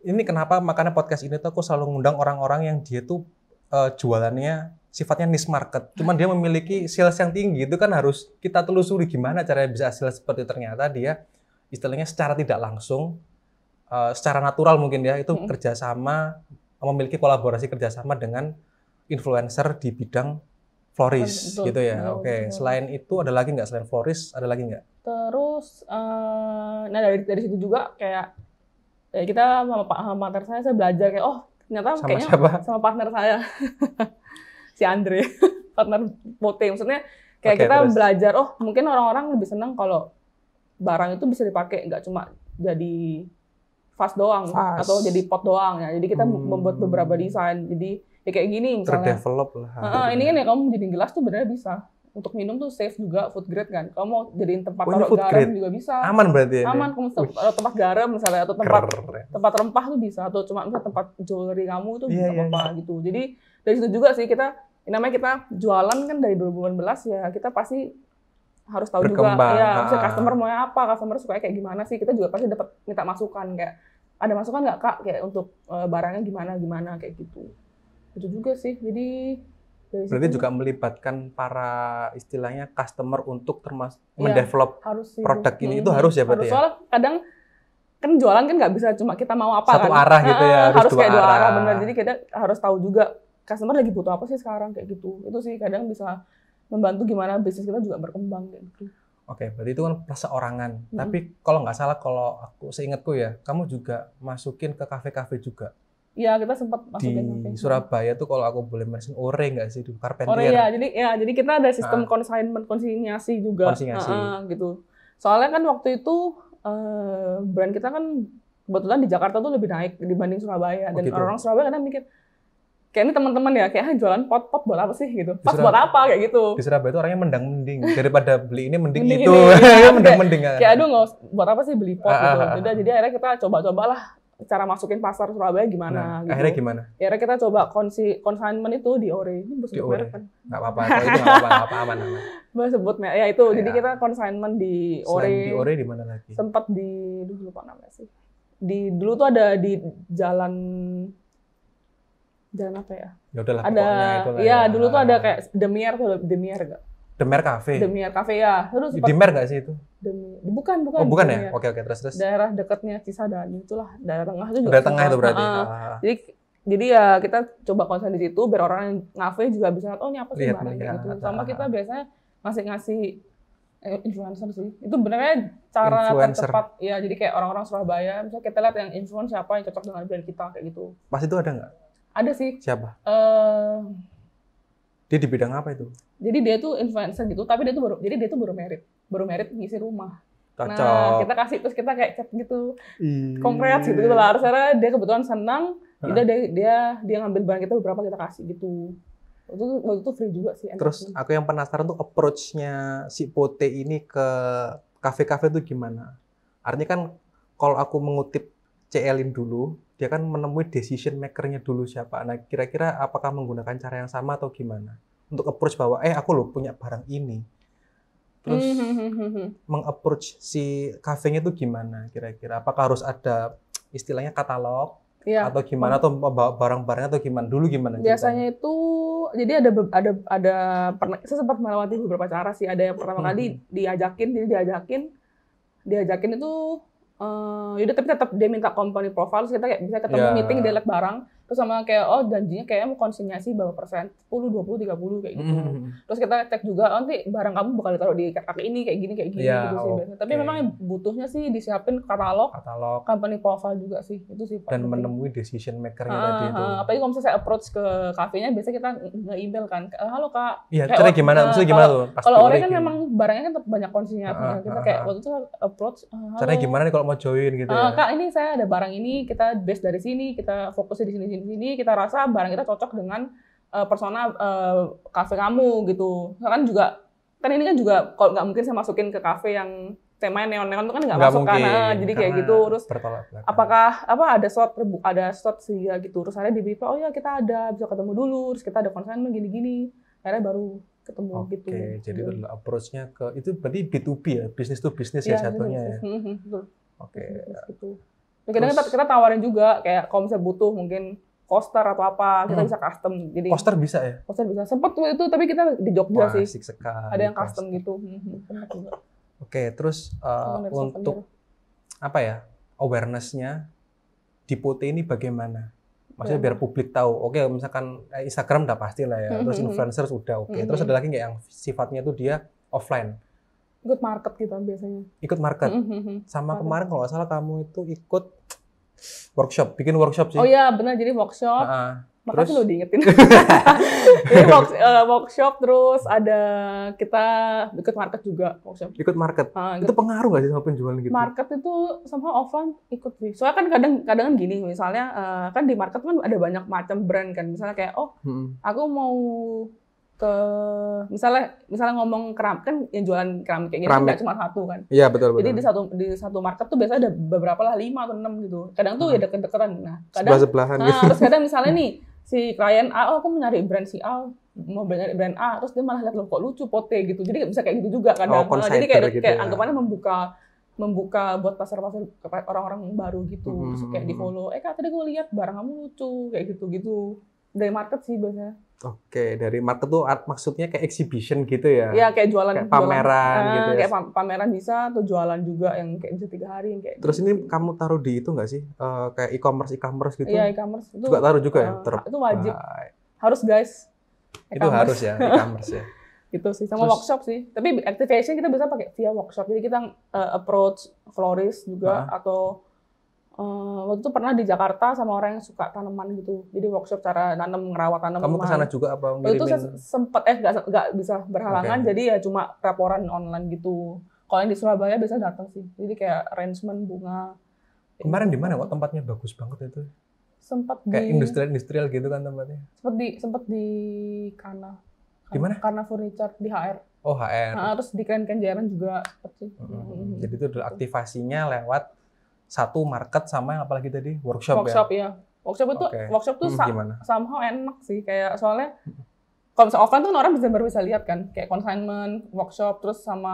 Speaker 2: ini kenapa makanya podcast ini tuh aku selalu ngundang orang-orang yang dia tuh jualannya sifatnya niche market. Cuman dia memiliki sales yang tinggi, itu kan harus kita telusuri gimana caranya bisa sales seperti ternyata dia istilahnya secara tidak langsung, secara natural mungkin ya, itu kerjasama, memiliki kolaborasi kerjasama dengan influencer di bidang florist gitu ya. Oke. Selain itu ada lagi nggak, selain florist ada lagi nggak?
Speaker 1: Terus, nah dari situ juga kayak ya kita sama partner saya belajar kayak ternyata
Speaker 2: Sama
Speaker 1: kayaknya
Speaker 2: siapa?
Speaker 1: sama partner saya si Andre, partner Pote. Maksudnya kayak kita
Speaker 2: terus
Speaker 1: belajar mungkin orang-orang lebih senang kalau barang itu bisa dipakai nggak cuma jadi vas doang atau jadi pot doang ya. Jadi kita membuat beberapa desain. Jadi ya kayak gini misalnya.
Speaker 2: Terdevelop lah.
Speaker 1: Ini kan ya kamu jadi gelas tuh benar bisa. Untuk minum tuh safe juga, food grade kan. Kamu mau jadiin tempat taruh garam juga bisa.
Speaker 2: Aman berarti ya?
Speaker 1: Aman, kamu tempat garam misalnya, atau tempat rempah tuh bisa, atau cuma misalnya tempat jewelry kamu tuh bisa apa-apa gitu. Jadi dari situ juga sih namanya kita jualan kan dari 2018 ya, kita pasti harus tahu juga ya, misalnya customer maunya apa, customer suka kayak gimana sih, kita juga pasti dapat minta masukan kayak ada masukan nggak Kak kayak untuk barangnya gimana kayak gitu. Itu juga sih. Jadi
Speaker 2: berarti juga melibatkan para istilahnya customer untuk termasuk mendevelop produk ini, itu harus ya berarti ya?
Speaker 1: Soalnya kadang kan jualan kan nggak bisa cuma kita mau apa
Speaker 2: satu arah gitu ya,
Speaker 1: harus kayak dua arah benar. Jadi kita harus tahu juga customer lagi butuh apa sih sekarang kayak gitu. Itu sih kadang bisa membantu gimana bisnis kita juga berkembang kayak gitu.
Speaker 2: Oke, berarti itu kan perorangan. Tapi kalau nggak salah, kalau aku seingatku ya, kamu juga masukin ke kafe-kafe juga.
Speaker 1: Iya, kita sempat masukin
Speaker 2: di Surabaya tuh, kalau aku boleh mention Ore nggak sih, di Carpentier.
Speaker 1: Ore jadi kita ada sistem konsinyasi juga. Gitu. Soalnya kan waktu itu brand kita kan kebetulan di Jakarta tuh lebih naik dibanding Surabaya, dan gitu. Orang Surabaya kadang mikir kayak ini teman-teman ya kayak jualan pot buat apa sih gitu, pas buat apa kayak gitu.
Speaker 2: Di Surabaya itu orangnya mendang-mending, daripada beli ini mending itu mendang-mending.
Speaker 1: Kayak aduh nggak buat apa sih beli pot gitu. Jadi akhirnya kita coba-cobalah cara masukin pasar Surabaya gimana. Gitu.
Speaker 2: Akhirnya gimana?
Speaker 1: Akhirnya kita coba consignment itu di Ore. Ini
Speaker 2: di Ore
Speaker 1: kan?
Speaker 2: Nggak apa-apa, itu nggak apa-apa, aman.
Speaker 1: Sebut ya itu. Jadi kita consignment di Ore.
Speaker 2: Selain di Ore di mana lagi?
Speaker 1: Sempat lupa namanya sih. Dulu tuh ada di jalan apa ya?
Speaker 2: Ya udahlah pokoknya itulah.
Speaker 1: Iya, dulu tuh ada kayak Demier enggak?
Speaker 2: Demier Cafe.
Speaker 1: Demier Cafe ya. Terus
Speaker 2: Demier nggak sih itu?
Speaker 1: Bukan.
Speaker 2: Oh, bukan ya? Oke, terus.
Speaker 1: Daerah dekatnya Cisadane itulah, daerah tengah itu juga.
Speaker 2: Daerah tengah itu berarti.
Speaker 1: Jadi ya kita coba konsen di situ biar orang yang ngafe juga bisa lihat ini apa sih barang kayak gitu. Sama kita biasanya ngasih influencer sih. Itu benernya cara tercepat ya. Jadi kayak orang-orang Surabaya, misalnya kita lihat yang influencer siapa yang cocok dengan brand kita kayak gitu.
Speaker 2: Pas itu ada nggak?
Speaker 1: Ada sih.
Speaker 2: Siapa? Dia di bidang apa itu?
Speaker 1: Jadi dia tuh influencer gitu, tapi dia tuh baru merit ngisi rumah.
Speaker 2: Cocok.
Speaker 1: Nah, kita kasih terus kita kayak chat gitu, congrats gitu lah. Karena dia kebetulan senang, dia ngambil barang kita beberapa kita kasih gitu. Waktu itu free juga sih.
Speaker 2: Terus aku yang penasaran tuh approach-nya si Pote ini ke kafe-kafe tuh gimana? Artinya kan kalau aku mengutip CLin dulu, dia kan menemui decision maker-nya dulu siapa. Nah, kira-kira apakah menggunakan cara yang sama atau gimana? Untuk approach bahwa, aku loh punya barang ini. Terus meng-approach si kafenya tuh gimana kira-kira? Apakah harus ada istilahnya katalog? Ya. Atau gimana? Atau barang-barangnya atau gimana? Dulu gimana?
Speaker 1: Biasanya itu, jadi saya sempat melewati beberapa cara sih. Ada yang pertama kali diajakin itu yaudah, tapi tetap dia minta company profile, terus kita kayak bisa ketemu meeting, dia lihat barang, terus sama kayak janjinya kayak mau konsinyasi berapa persen, 10, 20, 30 kayak gitu. Terus kita cek juga nanti barang kamu bakal ditaruh di kaki ini kayak gini gitu sih biasanya. Tapi memang butuhnya sih disiapin katalog, company profile juga sih, itu sih.
Speaker 2: Dan menemui decision maker-nya tadi itu.
Speaker 1: Apalagi kalau misalnya saya approach ke kafenya, biasanya kita nge-email kan, halo Kak.
Speaker 2: Iya, cara gimana? Maksudnya gimana tuh?
Speaker 1: Kalau Ore kan memang barangnya kan tetap banyak konsinyasinya. Kita kayak waktu itu approach, halo.
Speaker 2: Caranya gimana nih kalau mau join gitu ya?
Speaker 1: Kak, ini saya ada barang ini, kita base dari sini, kita fokusnya di sini, kita rasa barang kita cocok dengan persona kafe kamu gitu. Kan ini kan juga kalau nggak mungkin saya masukin ke kafe yang temanya neon-neon itu kan nggak masuk kan. Jadi kayak gitu. Terus apakah ada slot sih gitu. Terus ada di brief, oh ya kita ada, bisa ketemu dulu, terus kita ada konsen gini-gini. Akhirnya baru ketemu gitu.
Speaker 2: Oke, jadi itu adalah approach-nya itu berarti B2B ya, business to business ya jatuhnya ya.
Speaker 1: Betul.
Speaker 2: Oke.
Speaker 1: Gitu. Kadang kita tawarin juga kayak kalau misalnya butuh mungkin coaster atau apa, kita bisa custom. Jadi
Speaker 2: coaster bisa ya?
Speaker 1: Coaster bisa. Sempet tuh itu, tapi kita di Jogja sih.
Speaker 2: Asik sekali.
Speaker 1: Ada yang custom gitu. Juga.
Speaker 2: Oke, terus untuk apa ya, awareness-nya di Pote ini bagaimana? Maksudnya biar publik tahu. Oke, misalkan Instagram udah pasti lah ya, terus influencer sudah oke. Terus ada lagi nggak yang sifatnya itu dia offline?
Speaker 1: Ikut market gitu biasanya.
Speaker 2: Ikut market? Sama kemarin kalau nggak salah kamu itu ikut workshop, bikin workshop sih.
Speaker 1: Oh iya, benar, jadi workshop. Makasih lo diingetin. Jadi workshop, terus ada kita ikut market juga workshop.
Speaker 2: Ikut market. Itu pengaruh nggak sih sama penjualan gitu?
Speaker 1: Market itu sama offline ikut sih. Soalnya kan kadang gini, misalnya kan di market kan ada banyak macam brand kan. Misalnya kayak aku mau ke misalnya ngomong keramik kan, yang jualan keramik kayak gini nggak cuma satu kan.
Speaker 2: Iya, betul.
Speaker 1: Jadi di satu market tuh biasanya ada beberapa lah, 5 atau 6 gitu. Kadang tuh ya deket-deketan. Nah, kadang
Speaker 2: sebelah-sebelahan gitu.
Speaker 1: Terus kadang misalnya nih si klien A, aku mau nyari brand si A, mau nyari brand A, terus dia malah lihat loh kok lucu Pote gitu. Jadi bisa kayak gitu juga kadang. Jadi kayak
Speaker 2: gitu
Speaker 1: anggapannya membuka buat pasar-pasar orang-orang baru gitu. Terus kayak di follow, Kak tadi gue lihat barang kamu lucu kayak gitu-gitu. Dari market sih biasanya.
Speaker 2: Oke, dari market tuh maksudnya kayak exhibition gitu ya?
Speaker 1: Iya, kayak jualan.
Speaker 2: Kayak pameran gitu ya?
Speaker 1: Kayak pameran bisa, atau jualan juga yang kayak bisa 3 hari. Yang kayak
Speaker 2: terus gitu. Ini kamu taruh di itu nggak sih? Kayak e-commerce gitu?
Speaker 1: Iya, e-commerce. Itu
Speaker 2: juga taruh juga ya?
Speaker 1: Itu wajib. Harus guys.
Speaker 2: Itu harus ya, e-commerce ya?
Speaker 1: Gitu sih, sama workshop sih. Tapi activation kita bisa pakai via workshop. Jadi kita approach florist juga, atau waktu itu pernah di Jakarta sama orang yang suka tanaman gitu. Jadi workshop cara nanam, ngerawat tanaman.
Speaker 2: Kamu kesana juga apa?
Speaker 1: Itu sempet nggak bisa berhalangan. Jadi ya cuma laporan online gitu. Kalau yang di Surabaya biasa datang sih. Jadi kayak arrangement bunga.
Speaker 2: Kemarin di mana kok tempatnya bagus banget itu?
Speaker 1: Sempat
Speaker 2: kayak industrial gitu kan tempatnya.
Speaker 1: Sempat di Kana.
Speaker 2: Di mana?
Speaker 1: Kana Furniture di HR.
Speaker 2: Oh, HR.
Speaker 1: Terus di Kenjeran juga seperti.
Speaker 2: Jadi itu adalah aktivasinya lewat satu market sama yang apalagi tadi workshop
Speaker 1: ya. Workshop tuh somehow enak sih, kayak soalnya kalau misalnya offline tuh orang bisa lihat kan, kayak consignment, workshop, terus sama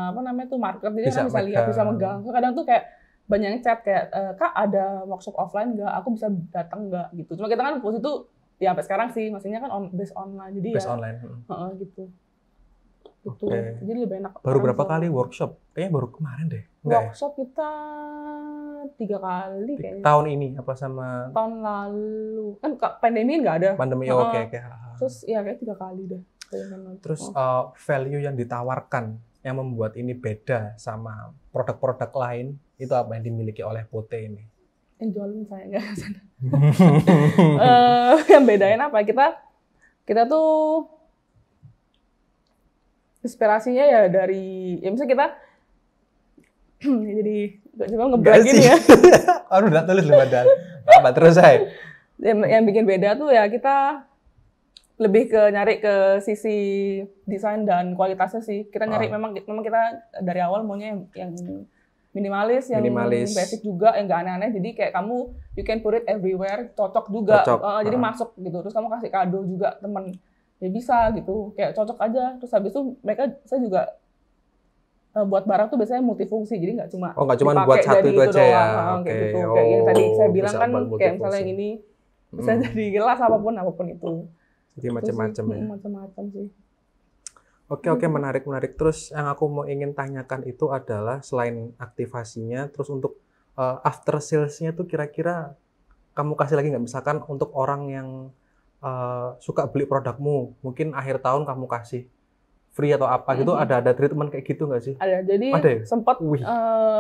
Speaker 1: apa namanya tuh market, jadi kan bisa lihat, bisa megang. Kadang tuh kayak banyak yang chat kayak, Kak ada workshop offline nggak? Aku bisa datang nggak? Gitu. Cuma kita kan posisi itu ya sampai sekarang sih, maksudnya kan based online, jadi
Speaker 2: based online.
Speaker 1: Gitu. Okay. Jadi lebih enak.
Speaker 2: Baru berapa kali workshop? Kayaknya baru kemarin deh.
Speaker 1: Workshop kita 3 kali kayaknya.
Speaker 2: Tahun ini apa sama?
Speaker 1: Tahun lalu. Kan pandemi nggak ada.
Speaker 2: Pandemi oke.
Speaker 1: Terus ya kayak 3 kali deh.
Speaker 2: Terus value yang ditawarkan yang membuat ini beda sama produk-produk lain itu apa yang dimiliki oleh Pote ini?
Speaker 1: Yang jualan saya nggak sana. Yang bedain apa? Kita tuh inspirasinya ya dari, ya misalnya kita jadi coba ngebrand gini ya.
Speaker 2: Aku udah tulis loh padahal. Apa terus saya?
Speaker 1: Yang bikin beda tuh ya kita lebih nyari ke sisi desain dan kualitasnya sih. Kita nyari memang kita dari awal maunya yang minimalis, yang basic juga, yang nggak aneh-aneh. Jadi kayak kamu you can put it everywhere, cocok juga. Jadi masuk gitu. Terus kamu kasih kado juga temen. Ya bisa gitu, kayak cocok aja. Terus habis itu saya juga buat barang tuh biasanya multifungsi, jadi nggak cuma
Speaker 2: buat satu itu aja ya.
Speaker 1: Kayak gitu. Kayak yang tadi saya bilang kan, kayak misalnya yang ini bisa jadi gelas apapun itu.
Speaker 2: Jadi macam-macam ya.
Speaker 1: Macam-macam sih.
Speaker 2: Oke, menarik. Terus yang aku mau ingin tanyakan itu adalah selain aktivasinya, terus untuk after sales-nya tuh kira-kira kamu kasih lagi nggak, misalkan untuk orang yang suka beli produkmu, mungkin akhir tahun kamu kasih free atau apa gitu, ada treatment kayak gitu nggak sih?
Speaker 1: Ada, jadi sempat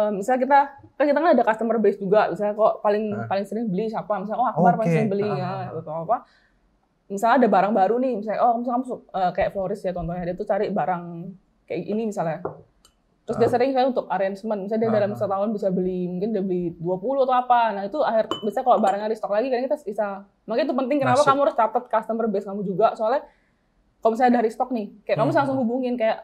Speaker 1: misalnya kita kan ada customer base juga, misalnya kok paling sering beli siapa, misalnya Akbar paling sering beli ya atau apa. Misalnya ada barang baru nih, misalnya misalnya kamu kayak florist ya contohnya, dia tuh cari barang kayak ini misalnya. Terus dia sering kan untuk arrangement, misalnya dia dalam setahun bisa beli, mungkin dia beli 20 atau apa. Nah itu biasanya kalau barangnya di stok lagi, kan kita bisa. Makanya itu penting, kenapa kamu harus catat customer base kamu juga, soalnya kalau misalnya dari stok nih, kayak kamu langsung hubungin, kayak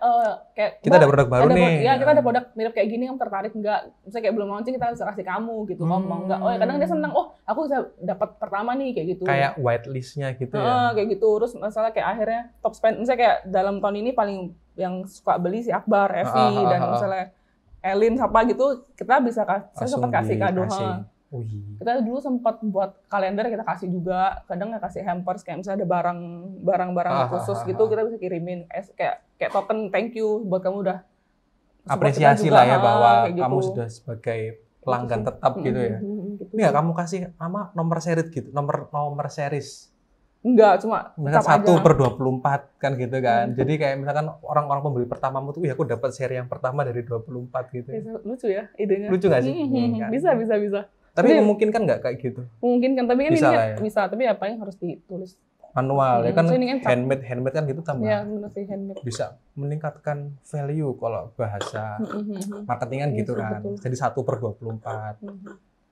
Speaker 2: kita ada produk baru nih.
Speaker 1: Iya, kita ada produk mirip kayak gini, kamu tertarik nggak? Misalnya kayak belum launching, kita bisa kasih kamu gitu, ngomong nggak? Oh ya kadang dia senang, aku bisa dapat pertama nih, kayak gitu.
Speaker 2: Kayak whitelist-nya gitu ya?
Speaker 1: Kayak gitu, terus misalnya kayak akhirnya top spend, misalnya kayak dalam tahun ini paling yang suka beli si Akbar, Evi, dan misalnya Elin, siapa gitu, kita bisa saya sempat kasih kado.
Speaker 2: Oh iya.
Speaker 1: Kita dulu sempat buat kalender, kita kasih juga, kadang nggak kasih hampers kayak misalnya ada barang khusus gitu, kita bisa kirimin kayak token thank you buat kamu udah
Speaker 2: apresiasi
Speaker 1: juga,
Speaker 2: lah ya bahwa
Speaker 1: gitu.
Speaker 2: kamu sudah sebagai pelanggan tetap gitu ya.
Speaker 1: Gitu.
Speaker 2: Ini ya kamu kasih nomor series gitu, nomor series.
Speaker 1: Enggak, cuma
Speaker 2: misalkan 1/24 kan gitu kan. Jadi kayak misalkan orang-orang pembeli pertamamu tuh, aku dapat seri yang pertama dari 24 gitu.
Speaker 1: Lucu ya idenya.
Speaker 2: Lucu nggak sih?
Speaker 1: Bisa.
Speaker 2: Tapi memungkinkan nggak kayak gitu?
Speaker 1: Memungkinkan, tapi kan
Speaker 2: bisa
Speaker 1: ini
Speaker 2: lah ya.
Speaker 1: Bisa, tapi apa yang harus ditulis?
Speaker 2: Manual, ya kan
Speaker 1: So, kan
Speaker 2: handmade kan gitu tambah.
Speaker 1: Iya, benar sih handmade.
Speaker 2: Bisa meningkatkan value kalau bahasa marketingan gitu kan.
Speaker 1: Betul.
Speaker 2: Jadi 1/24.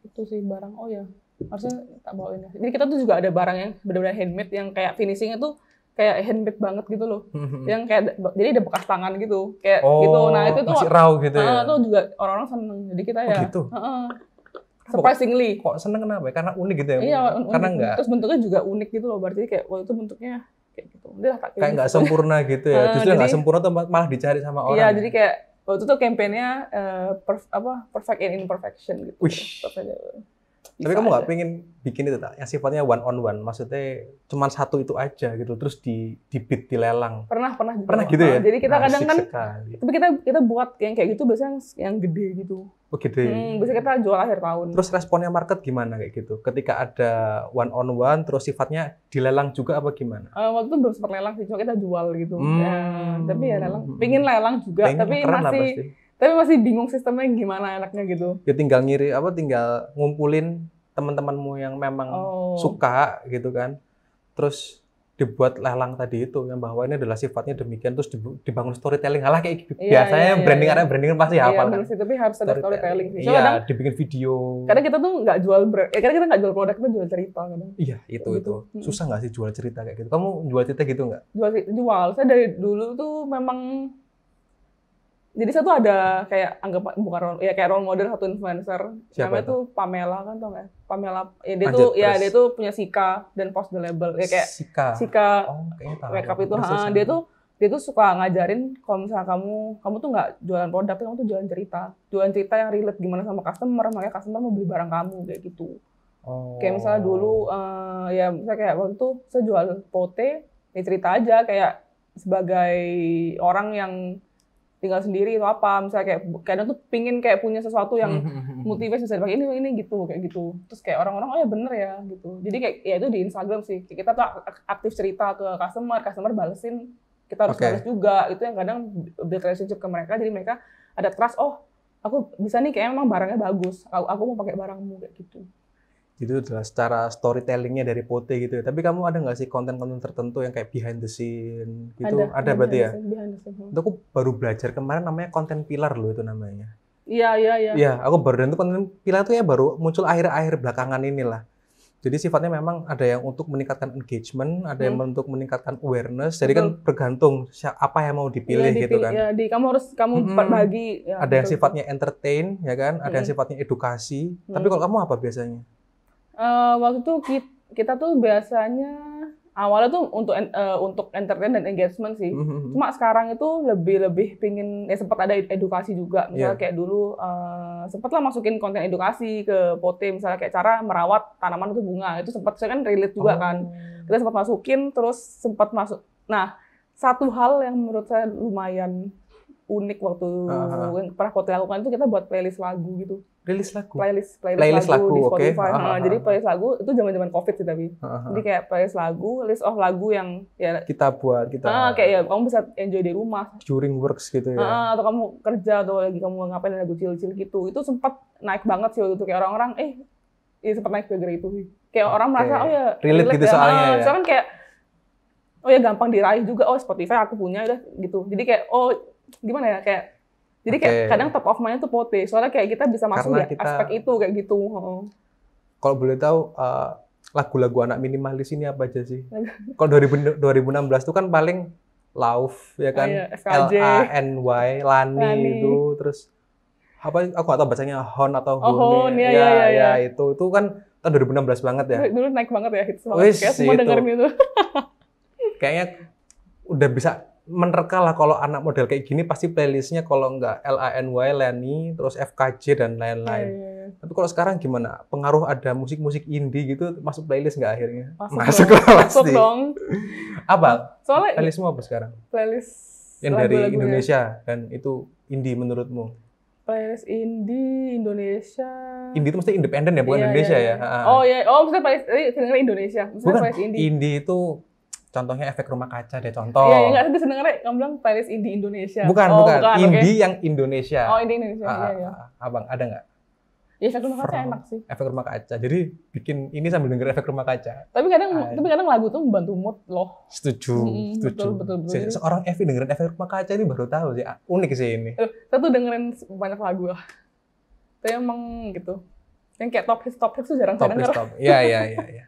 Speaker 1: Itu sih barang, oh ya harusnya tak bawain. Jadi kita tuh juga ada barang yang benar-benar handmade yang kayak finishingnya tuh kayak handmade banget gitu loh. Yang kayak jadi ada bekas tangan gitu, kayak gitu. Nah itu tuh
Speaker 2: masih raw gitu ya.
Speaker 1: Tuh juga orang-orang seneng. Jadi kita ya.
Speaker 2: Gitu.
Speaker 1: Surprisingly.
Speaker 2: Kok seneng kenapa? Karena unik gitu ya.
Speaker 1: Iya,
Speaker 2: karena enggak.
Speaker 1: Terus bentuknya juga unik gitu loh. Berarti kayak itu bentuknya kayak gitu.
Speaker 2: Kayak nggak sempurna gitu ya. Justru nggak sempurna tuh malah dicari sama orang.
Speaker 1: Iya, jadi kayak waktu itu kampanyenya perfect in imperfection gitu. Tapi
Speaker 2: kamu nggak pengen bikin itu tak? Yang sifatnya one on one, maksudnya cuma satu itu aja gitu, terus di bid dilelang.
Speaker 1: Pernah
Speaker 2: gitu ya.
Speaker 1: Jadi kita kadang kan,
Speaker 2: sekali.
Speaker 1: tapi kita buat yang kayak gitu biasanya yang gede gitu.
Speaker 2: Oh gede.
Speaker 1: Biasanya kita jual akhir tahun.
Speaker 2: Terus responnya market gimana kayak gitu? Ketika ada one on one, terus sifatnya dilelang juga apa gimana?
Speaker 1: Waktu itu belum sempat lelang sih, cuma kita jual gitu. Tapi ya lelang, pingin lelang juga, tapi masih bingung sistemnya gimana enaknya gitu.
Speaker 2: Ya tinggal tinggal ngumpulin teman-temanmu yang memang suka gitu kan. Terus dibuat lelang tadi itu yang bahwa ini adalah sifatnya demikian, terus dibangun storytelling kayak gitu. Biasanya branding pasti hafal kan.
Speaker 1: Tapi harus ada storytelling sih.
Speaker 2: Iya, dibikin video.
Speaker 1: Kadang kita tuh nggak jual kadang kita nggak jual produk, kita jual cerita kadang.
Speaker 2: Iya, itu. Susah nggak sih jual cerita kayak gitu? Kamu jual cerita gitu nggak?
Speaker 1: Jual. Saya dari dulu tuh memang. Jadi saya tuh ada kayak kayak role model satu influencer. Namanya tuh Pamela kan, tau nggak? Pamela, dia tuh punya Sika dan Post the Label. Ya kayak Sika makeup itu. Dia tuh suka ngajarin kalau misalnya kamu tuh nggak jualan produk, tapi kamu tuh jualan cerita yang relate gimana sama customer, makanya customer mau beli barang kamu kayak gitu. Kayak misalnya dulu, misalnya kayak waktu itu saya jual pote, ya cerita aja kayak sebagai orang yang tinggal sendiri atau apa, misalnya kayak kadang tuh pingin kayak punya sesuatu yang motivasi bisa dipakai ini gitu kayak gitu. Terus kayak orang-orang ya bener ya gitu. Jadi kayak ya itu di Instagram sih, kita tuh aktif cerita ke customer balesin, kita harus balas juga. Itu yang kadang build relationship ke mereka, jadi mereka ada trust, aku bisa nih kayak emang barangnya bagus, aku mau pakai barangmu kayak gitu.
Speaker 2: Itu adalah secara storytellingnya dari Pote gitu ya. Tapi kamu ada nggak sih konten-konten tertentu yang kayak behind the scene gitu? Ada berarti ya? Itu aku baru belajar kemarin, namanya konten pilar loh itu namanya.
Speaker 1: Iya.
Speaker 2: Iya, aku baru, dan itu konten pilar tuh ya baru muncul akhir-akhir belakangan inilah. Jadi sifatnya memang ada yang untuk meningkatkan engagement, ada yang untuk meningkatkan awareness. Jadi kan bergantung apa yang mau dipilih gitu kan.
Speaker 1: Iya, kamu bagi.
Speaker 2: Ya, ada yang sifatnya entertain, ya kan? Ada yang sifatnya edukasi. Tapi kalau kamu apa biasanya?
Speaker 1: Waktu itu kita tuh biasanya awalnya tuh untuk entertain dan engagement sih. Cuma sekarang itu lebih pingin sempat ada edukasi juga. Misalnya kayak dulu sempat lah masukin konten edukasi ke Pote, misalnya kayak cara merawat tanaman itu bunga. Itu sempat saya kan relate juga kan. Kita sempat masukin, terus sempat masuk. Nah, satu hal yang menurut saya lumayan unik waktu yang pernah Pote lakukan itu, kita buat playlist lagu gitu.
Speaker 2: Playlist lagu
Speaker 1: di Spotify. Jadi playlist lagu itu zaman-zaman Covid sih tapi. Jadi kayak playlist lagu, list of lagu yang ya
Speaker 2: kita buat
Speaker 1: kayak ya kamu bisa enjoy di rumah
Speaker 2: during works gitu ya.
Speaker 1: Atau kamu kerja atau lagi kamu ngapain lagu chill-chill gitu. Itu sempat naik banget sih waktu itu, kayak orang-orang sempat naik gara-gara itu sih. Kayak orang merasa
Speaker 2: relate gitu soalnya ya.
Speaker 1: Soalnya kan kayak gampang diraih juga, Spotify aku punya udah gitu. Jadi kayak gimana ya, kayak jadi kayak kadang top of mind tuh Pote, soalnya kayak kita bisa masuk di aspek itu kayak gitu.
Speaker 2: Kalau boleh tahu lagu-lagu anak minimalis ini apa aja sih? Kalau 2016 itu kan paling Love ya kan, LANY, Lani itu, terus apa aku nggak tahu bacanya Hon atau Hone. Ya itu kan tahun 2016 banget ya.
Speaker 1: Dulu naik banget ya hits banget, kayak semua dengerin itu.
Speaker 2: Kayaknya udah bisa menerka lah kalau anak model kayak gini pasti playlistnya kalau nggak LANY, Lani, terus FKJ dan lain-lain. Tapi kalau sekarang gimana? Pengaruh ada musik-musik indie gitu masuk playlist nggak akhirnya?
Speaker 1: Masuk dong. Masuk dong.
Speaker 2: Apa?
Speaker 1: Soalnya
Speaker 2: playlistmu apa sekarang?
Speaker 1: Playlist
Speaker 2: yang dari Indonesia dan itu indie menurutmu?
Speaker 1: Playlist indie Indonesia.
Speaker 2: Indie itu mesti independen ya, bukan Indonesia ya?
Speaker 1: Oh iya, maksudnya playlist Indonesia. Maksudnya
Speaker 2: bukan,
Speaker 1: playlist indie.
Speaker 2: Indie itu contohnya Efek Rumah Kaca deh, contoh.
Speaker 1: Iya, nggak tadi senengnya kamu bilang playlist indie Indonesia.
Speaker 2: Bukan. Indie yang Indonesia.
Speaker 1: Oh, indie Indonesia, iya.
Speaker 2: Abang, ada nggak?
Speaker 1: Ya, Efek Rumah Kaca enak sih.
Speaker 2: Efek Rumah Kaca. Jadi bikin ini sambil denger Efek Rumah Kaca.
Speaker 1: Tapi kadang lagu tuh membantu mood loh.
Speaker 2: Setuju.
Speaker 1: Betul.
Speaker 2: Seorang Evi dengerin Efek Rumah Kaca ini baru tahu sih. Unik sih ini.
Speaker 1: Saya tuh dengerin banyak lagu lah. Tapi emang gitu. Yang kayak top hits tuh jarang saya denger.
Speaker 2: Iya.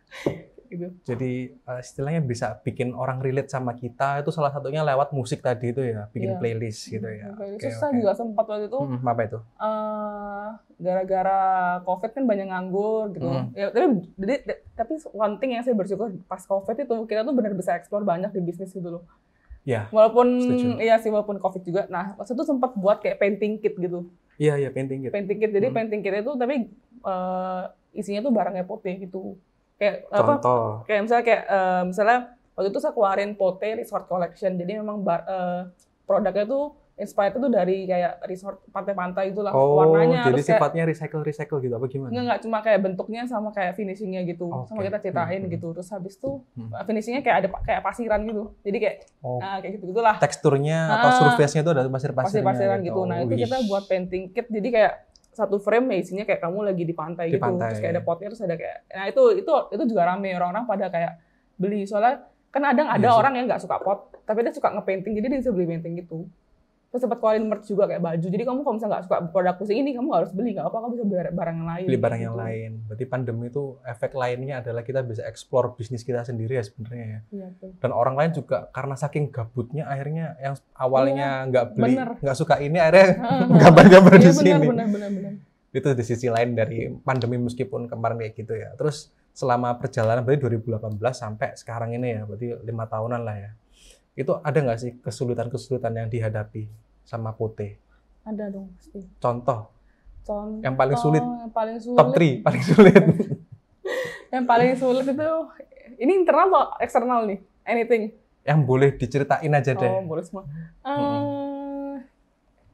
Speaker 1: Gitu.
Speaker 2: Jadi istilahnya bisa bikin orang relate sama kita itu salah satunya lewat musik tadi itu ya, bikin playlist gitu ya.
Speaker 1: Saya juga sempat waktu itu.
Speaker 2: Apa itu?
Speaker 1: Gara-gara COVID kan banyak nganggur gitu. Ya, tapi one thing yang saya bersyukur pas COVID itu kita tuh benar bisa explore banyak di bisnis gitu loh.
Speaker 2: Ya.
Speaker 1: Walaupun COVID juga. Nah, waktu itu sempat buat kayak painting kit gitu.
Speaker 2: Iya, painting kit.
Speaker 1: Jadi painting kit itu tapi isinya tuh barangnya Pote gitu. Kayak
Speaker 2: contoh.
Speaker 1: Misalnya waktu itu saya keluarin Pote Resort Collection. Jadi memang produknya tuh inspired itu dari kayak resort pantai-pantai itulah warnanya.
Speaker 2: Jadi sifatnya recycle gitu apa gimana?
Speaker 1: Enggak, cuma kayak bentuknya sama kayak finishingnya gitu. Sama kita ceritain gitu. Terus habis itu finishingnya kayak ada kayak pasiran gitu. Jadi kayak kayak gitu-gitulah.
Speaker 2: Teksturnya atau surface-nya itu ada pasir-pasiran
Speaker 1: gitu. Nah, itu kita buat painting kit. Jadi kayak satu frame ya isinya kayak kamu lagi di pantai gitu. Terus kayak ada potnya, terus ada kayak itu juga rame, orang-orang pada kayak beli. Soalnya kan ada orang yang nggak suka pot, tapi dia suka ngepainting, jadi dia bisa beli painting gitu. Terus sempat keluarin merch juga kayak baju. Jadi kamu kalau misalnya nggak suka produk pusing ini, kamu harus beli, nggak apa-apa, kamu bisa beli barang yang lain.
Speaker 2: Beli barang yang lain. Berarti pandemi itu efek lainnya adalah kita bisa explore bisnis kita sendiri ya sebenarnya ya.
Speaker 1: Iya, betul.
Speaker 2: Dan orang lain juga karena saking gabutnya akhirnya yang awalnya nggak beli, nggak suka ini akhirnya gambar-gambar di sini.
Speaker 1: Benar.
Speaker 2: Itu di sisi lain dari pandemi meskipun kemarin kayak gitu ya. Terus selama perjalanan berarti 2018 sampai sekarang ini ya, berarti 5 tahunan lah ya. Itu ada nggak sih kesulitan-kesulitan yang dihadapi sama Pote?
Speaker 1: Ada dong pasti.
Speaker 2: Contoh. Yang paling sulit. Top 3 paling sulit.
Speaker 1: Yang paling sulit itu ini internal atau eksternal nih? Anything?
Speaker 2: Yang boleh diceritain aja deh.
Speaker 1: Boleh semua.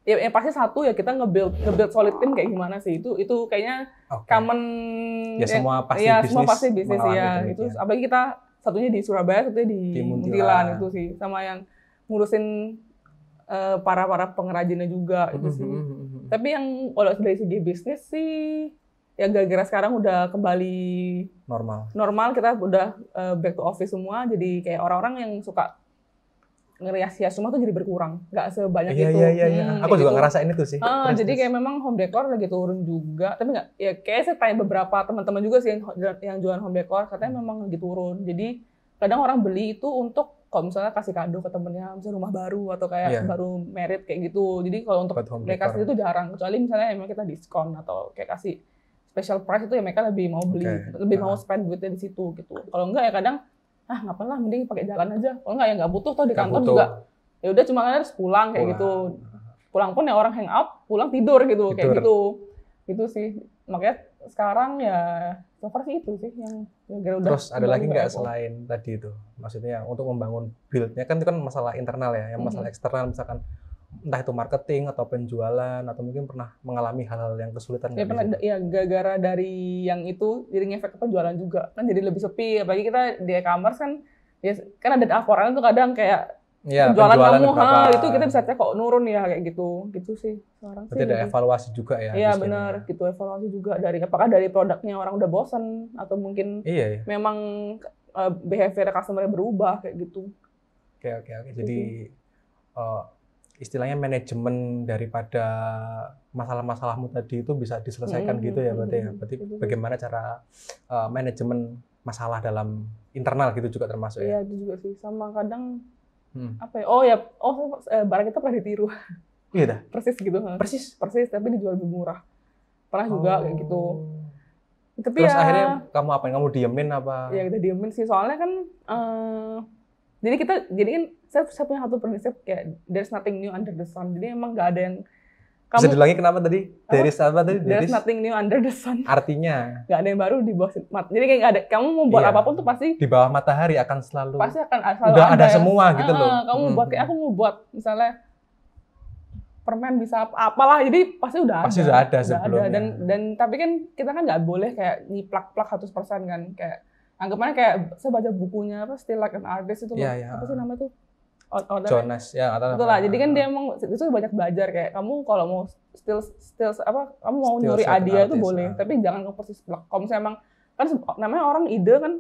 Speaker 1: Ya pasti satu ya kita nge-build solid team kayak gimana sih, itu kayaknya common
Speaker 2: ya semua pasti
Speaker 1: bisnis ya itu. Apalagi kita satunya di Surabaya, satunya di Muntilan itu sih, sama yang ngurusin para pengrajinnya juga itu sih. Tapi yang kalau dari segi bisnis sih ya gara-gara sekarang udah kembali normal, kita udah back to office semua, jadi kayak orang-orang yang suka ngerias-hias rumah tuh jadi berkurang, nggak sebanyak itu.
Speaker 2: Iya. Aku juga ngerasain itu sih.
Speaker 1: Jadi kayak memang home decor lagi turun juga, tapi nggak, ya kayak saya tanya beberapa teman-teman juga sih yang jualan home decor, katanya memang lagi turun. Jadi kadang orang beli itu untuk kalau misalnya kasih kado ke temennya, misalnya rumah baru atau kayak baru married kayak gitu. Jadi kalau untuk mereka sendiri itu jarang, kecuali misalnya emang kita diskon atau kayak kasih special price itu ya mereka lebih mau beli, lebih mau spend duitnya di situ gitu. Kalau enggak ya kadang ngapain lah, mending pakai jalan aja. Kalau nggak ya nggak butuh, toh di kantor juga. Ya udah cuma harus pulang kayak gitu. Pulang pun ya orang hang out, pulang tidur gitu. Kayak gitu. Gitu sih. Makanya sekarang ya so far sih itu sih yang udah.
Speaker 2: Terus ada lagi nggak selain tadi itu? Maksudnya untuk membangun build-nya kan itu kan masalah internal ya. Yang masalah eksternal misalkan entah itu marketing atau penjualan atau mungkin pernah mengalami hal-hal yang kesulitan.
Speaker 1: Ya pernah, ya gara-gara dari yang itu jadi ngefek ke penjualan juga kan, jadi lebih sepi. Apalagi kita di e-commerce kan, ya kan ada laporan tuh kadang kayak penjualan kamu itu kita bisa cek kok nurun ya kayak gitu sih sekarang.
Speaker 2: Berarti ada evaluasi juga ya?
Speaker 1: Iya benar, gitu evaluasi juga dari apakah dari produknya orang udah bosan atau mungkin memang behavior customer-nya berubah kayak gitu.
Speaker 2: Oke. Jadi istilahnya manajemen daripada masalah-masalahmu tadi itu bisa diselesaikan gitu ya berarti ya. Berarti bagaimana cara manajemen masalah dalam internal gitu juga termasuk ya?
Speaker 1: Iya itu juga sih, sama kadang barang kita pernah ditiru.
Speaker 2: Iya dah.
Speaker 1: Persis gitu. Persis tapi dijual lebih murah. Pernah juga kayak gitu. Tapi
Speaker 2: terus akhirnya kamu apain? Kamu diemin apa?
Speaker 1: Ya kita diemin sih, soalnya kan jadi kan saya punya satu prinsip kayak there's nothing new under the sun. Jadi emang nggak ada yang
Speaker 2: Bisa diulangi kenapa tadi? There is apa tadi?
Speaker 1: There's nothing new under the sun.
Speaker 2: Artinya
Speaker 1: nggak ada yang baru di bawah jadi kayak nggak ada, kamu mau buat apapun tuh pasti
Speaker 2: di bawah matahari akan selalu
Speaker 1: udah
Speaker 2: ada semua gitu loh.
Speaker 1: Kamu buat kayak aku mau buat misalnya permen bisa apalah, jadi pasti udah
Speaker 2: ada sebelumnya.
Speaker 1: Dan tapi kan kita kan nggak boleh kayak nyiplak-plak 100% kan, kayak anggapannya kayak saya baca bukunya apa Still Like an Artist itu loh. Apa sih namanya tuh?
Speaker 2: Jonas ya,
Speaker 1: betul lah. Jadi kan dia emang itu banyak belajar kayak kamu kalau mau still apa kamu mau nyuri idea itu boleh, tapi jangan ke persis plak. Kalau misalnya emang kan namanya orang ide kan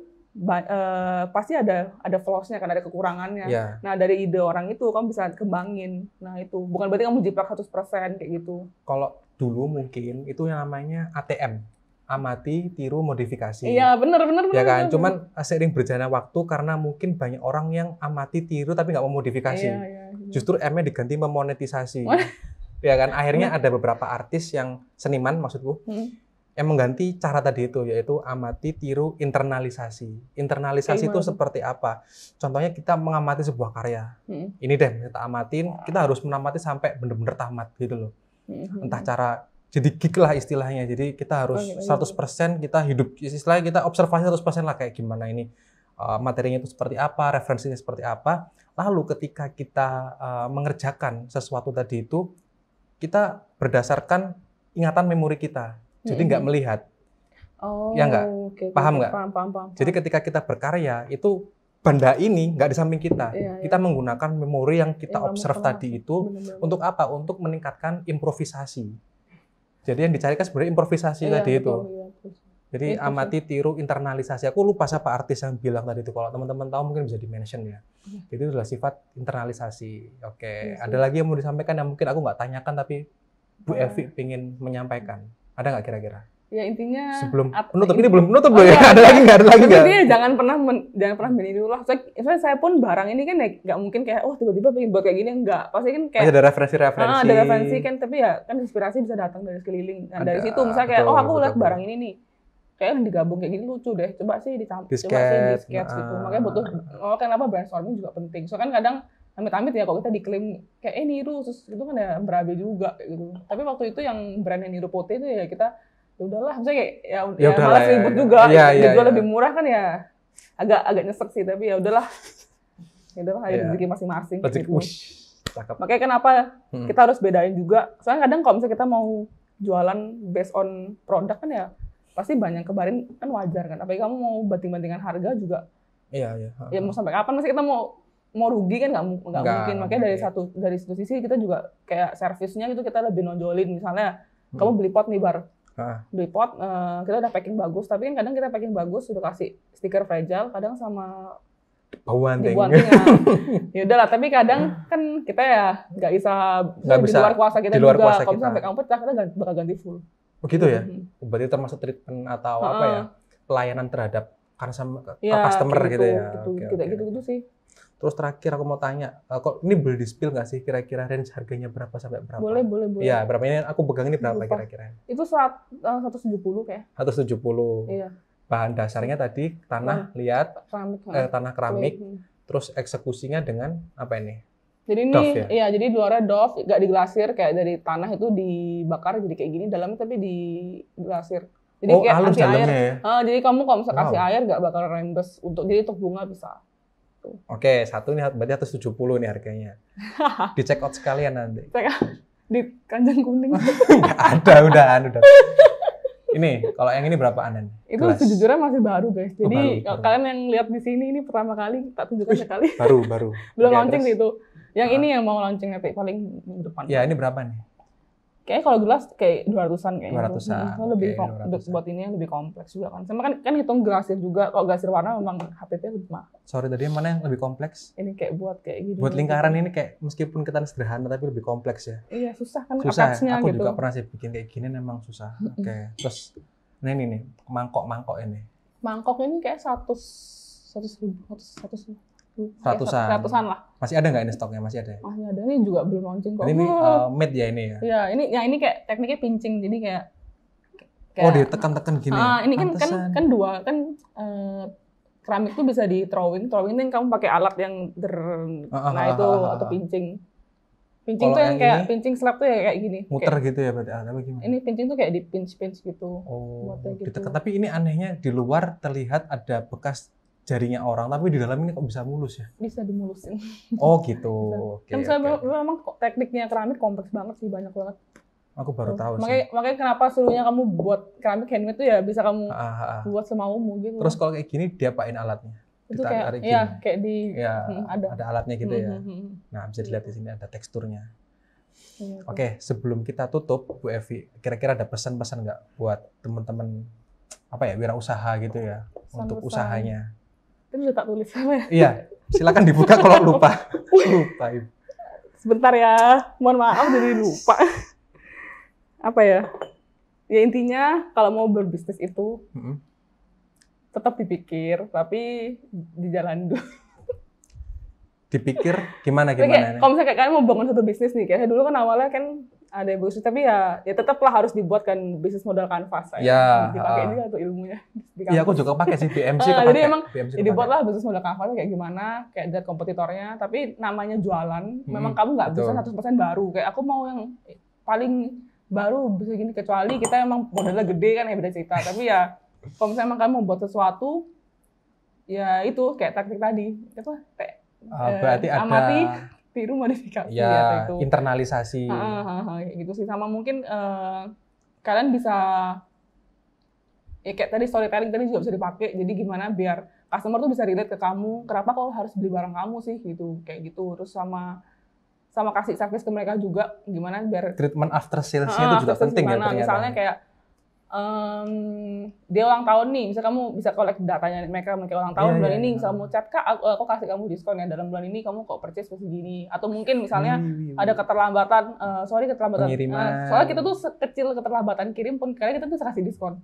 Speaker 1: pasti ada flaws-nya kan, ada kekurangannya. Nah, dari ide orang itu kamu bisa kembangin. Nah, itu bukan berarti kamu jiplak 100% kayak gitu.
Speaker 2: Kalau dulu mungkin itu yang namanya ATM. Amati, tiru, modifikasi.
Speaker 1: Iya, benar.
Speaker 2: Ya kan, cuman seiring berjalannya waktu karena mungkin banyak orang yang amati, tiru tapi nggak mau modifikasi.
Speaker 1: Iya.
Speaker 2: Justru M-nya diganti memonetisasi. Ya kan, akhirnya ada beberapa artis yang seniman maksudku yang mengganti cara tadi itu, yaitu amati, tiru, internalisasi. Internalisasi itu seperti apa? Contohnya kita mengamati sebuah karya. Ini deh kita amatin, kita harus menamati sampai benar-benar tamat gitu loh. Entah cara jadi geek lah istilahnya. Jadi kita harus 100% kita hidup, istilahnya kita observasi 100% lah kayak gimana ini materinya itu seperti apa, referensinya seperti apa. Lalu ketika kita mengerjakan sesuatu tadi itu, kita berdasarkan ingatan memori kita. Jadi nggak melihat. Ya nggak? Paham nggak?
Speaker 1: Paham.
Speaker 2: Jadi ketika kita berkarya, itu benda ini nggak di samping kita. Kita menggunakan memori yang kita observe tadi itu untuk apa? Untuk meningkatkan improvisasi. Jadi yang dicari kan sebenarnya improvisasi tadi itu. Jadi amati, tiru, internalisasi. Aku lupa siapa artis yang bilang tadi itu. Kalau teman-teman tahu mungkin bisa di-mention ya. Jadi itu adalah sifat internalisasi. Oke. Ada lagi yang mau disampaikan yang mungkin aku nggak tanyakan tapi Bu Evi ingin menyampaikan. Ada nggak kira-kira?
Speaker 1: Ya intinya
Speaker 2: sebelum penutup ini belum penutup loh ya. Ada lagi nggak?
Speaker 1: Intinya jangan pernah meniru lah. Soalnya saya pun barang ini kan nggak mungkin kayak tiba-tiba pengen buat kayak gini, enggak. Pasti kan kayak
Speaker 2: ada referensi.
Speaker 1: Ada referensi kan, tapi ya kan inspirasi bisa datang dari sekeliling. Nah, dari situ misalnya kayak aku lihat barang ini nih. Kayak digabung kayak gini lucu deh. Coba sih di sketch gitu. Makanya butuh kenapa brainstorming juga penting. Soalnya kan kadang amit-amit ya kalau kita diklaim kayak niru terus itu kan ya berabe juga kayak gitu. Tapi waktu itu yang brand yang niru Pote itu ya kita ya udahlah, misalnya kayak ya malas ribut juga, dijual lebih murah kan ya agak nyesek sih, tapi ya udahlah ada rezeki masing-masing. Gitu. Makanya kenapa kita harus bedain juga, soalnya kadang kalau misalnya kita mau jualan based on produk kan ya pasti banyak kebarin kan wajar kan, apalagi kamu mau banting-bantingan harga juga. Iya. Ya mau sampai kapan masih kita mau rugi kan nggak mungkin. Makanya dari satu sisi kita juga kayak servisnya gitu kita lebih nonjolin, misalnya kamu beli pot nih beli pot, kita udah packing bagus, tapi kan kadang kita packing bagus udah kasih stiker fragile, kadang sama dibuanting. Ya udahlah, tapi kadang kan kita ya nggak bisa di luar kuasa kita juga. Kalau sampai kamu pecah, kita bakal ganti full.
Speaker 2: Begitu ya? Berarti termasuk treatment atau apa ya? Pelayanan terhadap customer gitu ya? Gitu sih. Terus terakhir aku mau tanya, kok ini boleh di-spill nggak sih kira-kira range harganya berapa sampai berapa?
Speaker 1: Boleh.
Speaker 2: Iya, berapa ini aku pegang ini berapa kira-kira?
Speaker 1: Itu 170 kayak.
Speaker 2: 170.
Speaker 1: Iya.
Speaker 2: Bahan dasarnya tadi tanah liat, tanah keramik, terus eksekusinya dengan apa ini?
Speaker 1: Jadi ini, iya, jadi luarnya doff, nggak diglasir, kayak dari tanah itu dibakar jadi kayak gini, dalamnya tapi diglasir. Jadi kayak
Speaker 2: halus
Speaker 1: anti
Speaker 2: dalamnya
Speaker 1: air.
Speaker 2: Ya?
Speaker 1: Jadi kamu kalau misalnya kasih air nggak bakal rembes, jadi untuk bunga bisa.
Speaker 2: Oke, satu ini berarti 170 nih harganya. Di check out sekalian nanti.
Speaker 1: Di Kanjeng Kuning.
Speaker 2: Nggak ada, udah. Ini, kalau yang ini berapaan?
Speaker 1: Itu sejujurnya masih baru guys. Jadi baru. Kalian yang lihat di sini ini pertama kali tak tunjukkan sekali.
Speaker 2: Baru.
Speaker 1: Belum launching itu. Yang ini yang mau launching paling depan.
Speaker 2: Ya, ini berapa nih?
Speaker 1: Kayaknya kalau gelas kayak 200-an kayaknya.
Speaker 2: 200-an.
Speaker 1: Lebih buat ini yang lebih kompleks juga kan. Sama kan hitung glasir juga. Kalau glasir warna memang HPP lebih mahal.
Speaker 2: Sorry, tadi yang mana yang lebih kompleks?
Speaker 1: Ini kayak buat kayak gini.
Speaker 2: Buat lingkaran ini kayak meskipun kita sederhana tapi lebih kompleks ya.
Speaker 1: Iya, susah kan
Speaker 2: attach-nya gitu. Aku juga pernah sih bikin kayak gini memang susah. Oke. Terus ini nih, mangkok ini.
Speaker 1: Mangkok ini kayak 100-an lah.
Speaker 2: Masih ada nggak ini stoknya? Masih ada ya?
Speaker 1: Masih ada, ini juga belum launching kok.
Speaker 2: Ini made ya ini ya?
Speaker 1: Iya, ini kayak tekniknya pincing, jadi kayak
Speaker 2: ditekan-tekan gini.
Speaker 1: Ini kan dua, kan keramik tuh bisa di throwing itu kamu pakai alat yang itu atau pincing. Pincing tuh yang kayak pincing slap tuh ya kayak gini.
Speaker 2: Muter
Speaker 1: kayak,
Speaker 2: gitu ya berarti. Tapi gimana?
Speaker 1: Ini pincing tuh kayak di pinch gitu.
Speaker 2: Oh, gitu. Tapi ini anehnya di luar terlihat ada bekas jarinya orang, tapi di dalam ini kok bisa mulus ya?
Speaker 1: Bisa dimulusin.
Speaker 2: Oh gitu.
Speaker 1: Kan memang tekniknya keramik kompleks banget sih, banyak banget.
Speaker 2: Aku baru tahu
Speaker 1: sih. Makanya kenapa suruhnya kamu buat keramik handmade tuh ya bisa kamu buat semaumu gitu.
Speaker 2: Terus kalau kayak gini diapain alatnya?
Speaker 1: Itu kayak kayak di
Speaker 2: ada alatnya gitu ya. Nah, bisa dilihat di sini ada teksturnya. Oke, sebelum kita tutup Bu Evi, kira-kira ada pesan-pesan nggak buat teman-teman wirausaha gitu ya untuk usahanya?
Speaker 1: Itu udah tak tulis apa ya?
Speaker 2: Iya, silakan dibuka kalau lupa. Lupa Ibu.
Speaker 1: Sebentar ya, mohon maaf jadi lupa. Apa ya? Ya intinya kalau mau berbisnis itu tetap dipikir, tapi dijalani dulu.
Speaker 2: Dipikir gimana?
Speaker 1: Kalau misalnya kalian mau bangun satu bisnis nih, kayak dulu kan awalnya kan ada bisnis, tapi ya tetaplah harus dibuat kan bisnis modal kanvas.
Speaker 2: Ya.
Speaker 1: Dipakai juga tuh ilmunya.
Speaker 2: Iya, aku juga pakai sih BMC.
Speaker 1: Jadi emang dibuatlah bisnis modal kanvas kayak gimana, kayak lihat kompetitornya, tapi namanya jualan, memang kamu nggak bisa 100% baru. Kayak aku mau yang paling baru bisa gini, kecuali kita emang modalnya gede kan ya beda cerita. Tapi ya kalau misalnya emang kamu mau buat sesuatu, ya itu kayak taktik tadi,
Speaker 2: berarti
Speaker 1: amati, tiru, modifikasi.
Speaker 2: Ya, itu internalisasi.
Speaker 1: Gitu sih. Sama mungkin kalian bisa, ya kayak tadi storytelling tadi juga bisa dipakai. Jadi gimana biar customer tuh bisa relate ke kamu, kenapa kok harus beli barang kamu sih gitu, kayak gitu. Terus sama kasih service ke mereka juga, gimana biar
Speaker 2: treatment after sales-nya itu juga penting ya ternyata.
Speaker 1: Misalnya kayak dia ulang tahun nih, misalnya kamu bisa collect datanya mereka ulang tahun bulan ini, misalnya mau chat, Kak, aku kasih kamu diskon ya dalam bulan ini kamu kok purchase segini, atau mungkin misalnya ada keterlambatan, keterlambatan pengiriman. Soalnya kita tuh sekecil keterlambatan kirim pun kalian kita tuh bisa kasih diskon.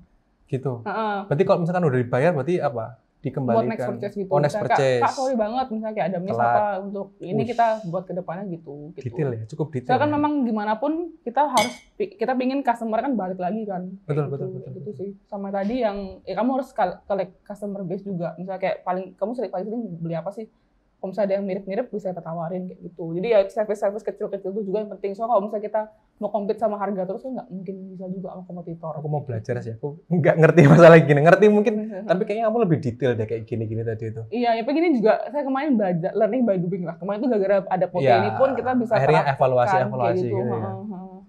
Speaker 2: Gitu. Berarti kalau misalkan udah dibayar berarti apa? Dikembalikan.
Speaker 1: Buat next purchase gitu.
Speaker 2: Next purchase.
Speaker 1: Kak, sorry banget misalnya kayak ada miss apa untuk ini kita buat ke depannya gitu.
Speaker 2: Detail ya, cukup detail.
Speaker 1: Soalnya kan memang gimana pun kita pingin customer kan balik lagi kan.
Speaker 2: Betul.
Speaker 1: Gitu sih. Sama tadi yang kamu harus collect customer base juga. Misalnya kayak paling sering beli apa sih? Kalau misalnya ada yang mirip-mirip bisa kita tawarin kayak gitu. Jadi ya service kecil-kecil itu juga yang penting. Soalnya kalau misalnya kita mau compete sama harga terus kan nggak mungkin bisa juga sama kompetitor.
Speaker 2: Aku mau belajar sih, aku nggak ngerti masalah gini. Ngerti mungkin, tapi kayaknya kamu lebih detail deh kayak gini-gini tadi itu.
Speaker 1: Iya, ya begini juga saya kemarin belajar learning by doing lah. Kemarin itu gara-gara ada pote ini pun kita bisa
Speaker 2: akhirnya evaluasi gitu
Speaker 1: ya.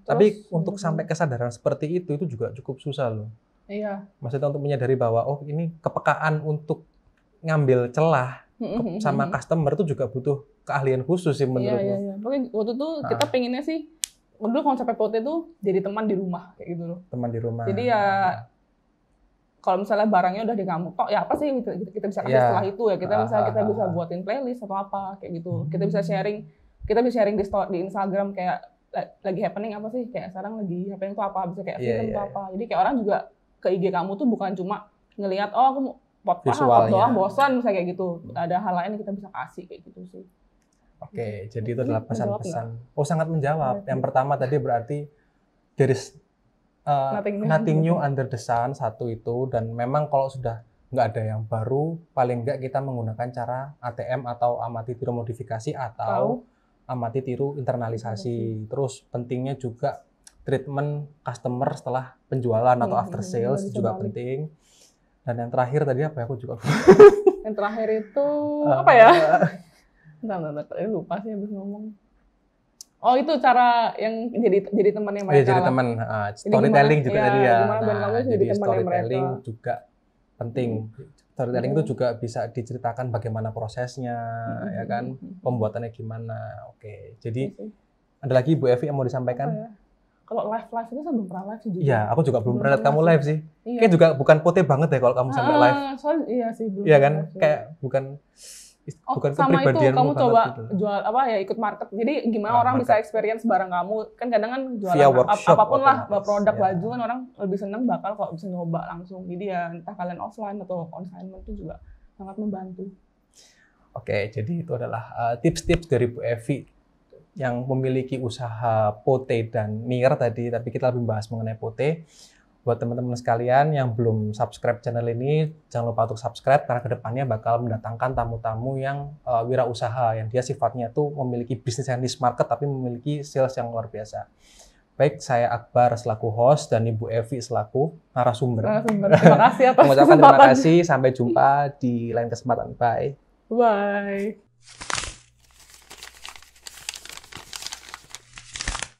Speaker 2: Tapi untuk sampai kesadaran seperti itu juga cukup susah loh.
Speaker 1: Iya.
Speaker 2: Maksudnya untuk menyadari bahwa ini kepekaan untuk ngambil celah sama customer itu juga butuh keahlian khusus sih menurutku.
Speaker 1: Iya. Pokoknya waktu itu kita pengennya sih, dulu konsep pote itu jadi teman di rumah kayak gitu loh.
Speaker 2: Teman di rumah.
Speaker 1: Jadi ya kalau misalnya barangnya udah di kamu, ya apa sih kita bisa kasih setelah itu ya, kita bisa buatin playlist atau apa kayak gitu. Kita bisa sharing di Instagram kayak lagi happening apa sih, kayak sekarang lagi happening itu apa, bisa kayak film itu apa. Jadi kayak orang juga ke IG kamu tuh bukan cuma ngelihat aku mau pot doang bosan misalnya kayak gitu. Ada hal lain yang kita bisa kasih kayak gitu sih.
Speaker 2: Oke, jadi itu adalah pesan-pesan. Oh, sangat menjawab. Yang pertama tadi berarti there is nothing new under the sun, satu itu. Dan memang kalau sudah nggak ada yang baru, paling nggak kita menggunakan cara ATM atau amati tiru modifikasi atau amati tiru internalisasi. Terus pentingnya juga treatment customer setelah penjualan atau after sales juga penting. Dan yang terakhir tadi apa ya? Aku juga
Speaker 1: yang terakhir itu apa ya? Bentar, lupa sih habis ngomong. Oh, itu cara yang jadi temannya mereka.
Speaker 2: Iya, jadi teman. Storytelling juga tadi ya.
Speaker 1: Jadi
Speaker 2: storytelling juga penting. Storytelling itu juga bisa diceritakan bagaimana prosesnya, ya kan? Pembuatannya gimana. Oke. Jadi ada lagi Bu Evi yang mau disampaikan?
Speaker 1: Kalau live itu saya belum pernah live sih juga.
Speaker 2: Iya, aku juga belum pernah lihat kamu live sih. Kayak juga bukan pote banget ya kalau kamu sampai live.
Speaker 1: Soalnya iya sih belum.
Speaker 2: Iya kan? Kayak bukan
Speaker 1: sama itu kamu coba
Speaker 2: gitu.
Speaker 1: Jual ikut market. Jadi gimana orang bisa experience barang kamu? Kan kadang kan jualan apapun lah, produk baju kan orang lebih seneng bakal kok bisa nyoba langsung. Jadi ya entah kalian offline atau consignment itu juga sangat membantu.
Speaker 2: Oke, jadi itu adalah tips-tips dari Bu Evi yang memiliki usaha pote dan nier tadi, tapi kita lebih bahas mengenai pote. buat teman-teman sekalian yang belum subscribe channel ini, jangan lupa untuk subscribe karena kedepannya bakal mendatangkan tamu-tamu yang wirausaha yang dia sifatnya tuh memiliki bisnis yang niche market tapi memiliki sales yang luar biasa. Baik, saya Akbar selaku host dan Ibu Evi selaku narasumber.
Speaker 1: Terima kasih atas
Speaker 2: mengucapkan terima kasih. Sampai jumpa di lain kesempatan. Bye.
Speaker 1: Bye.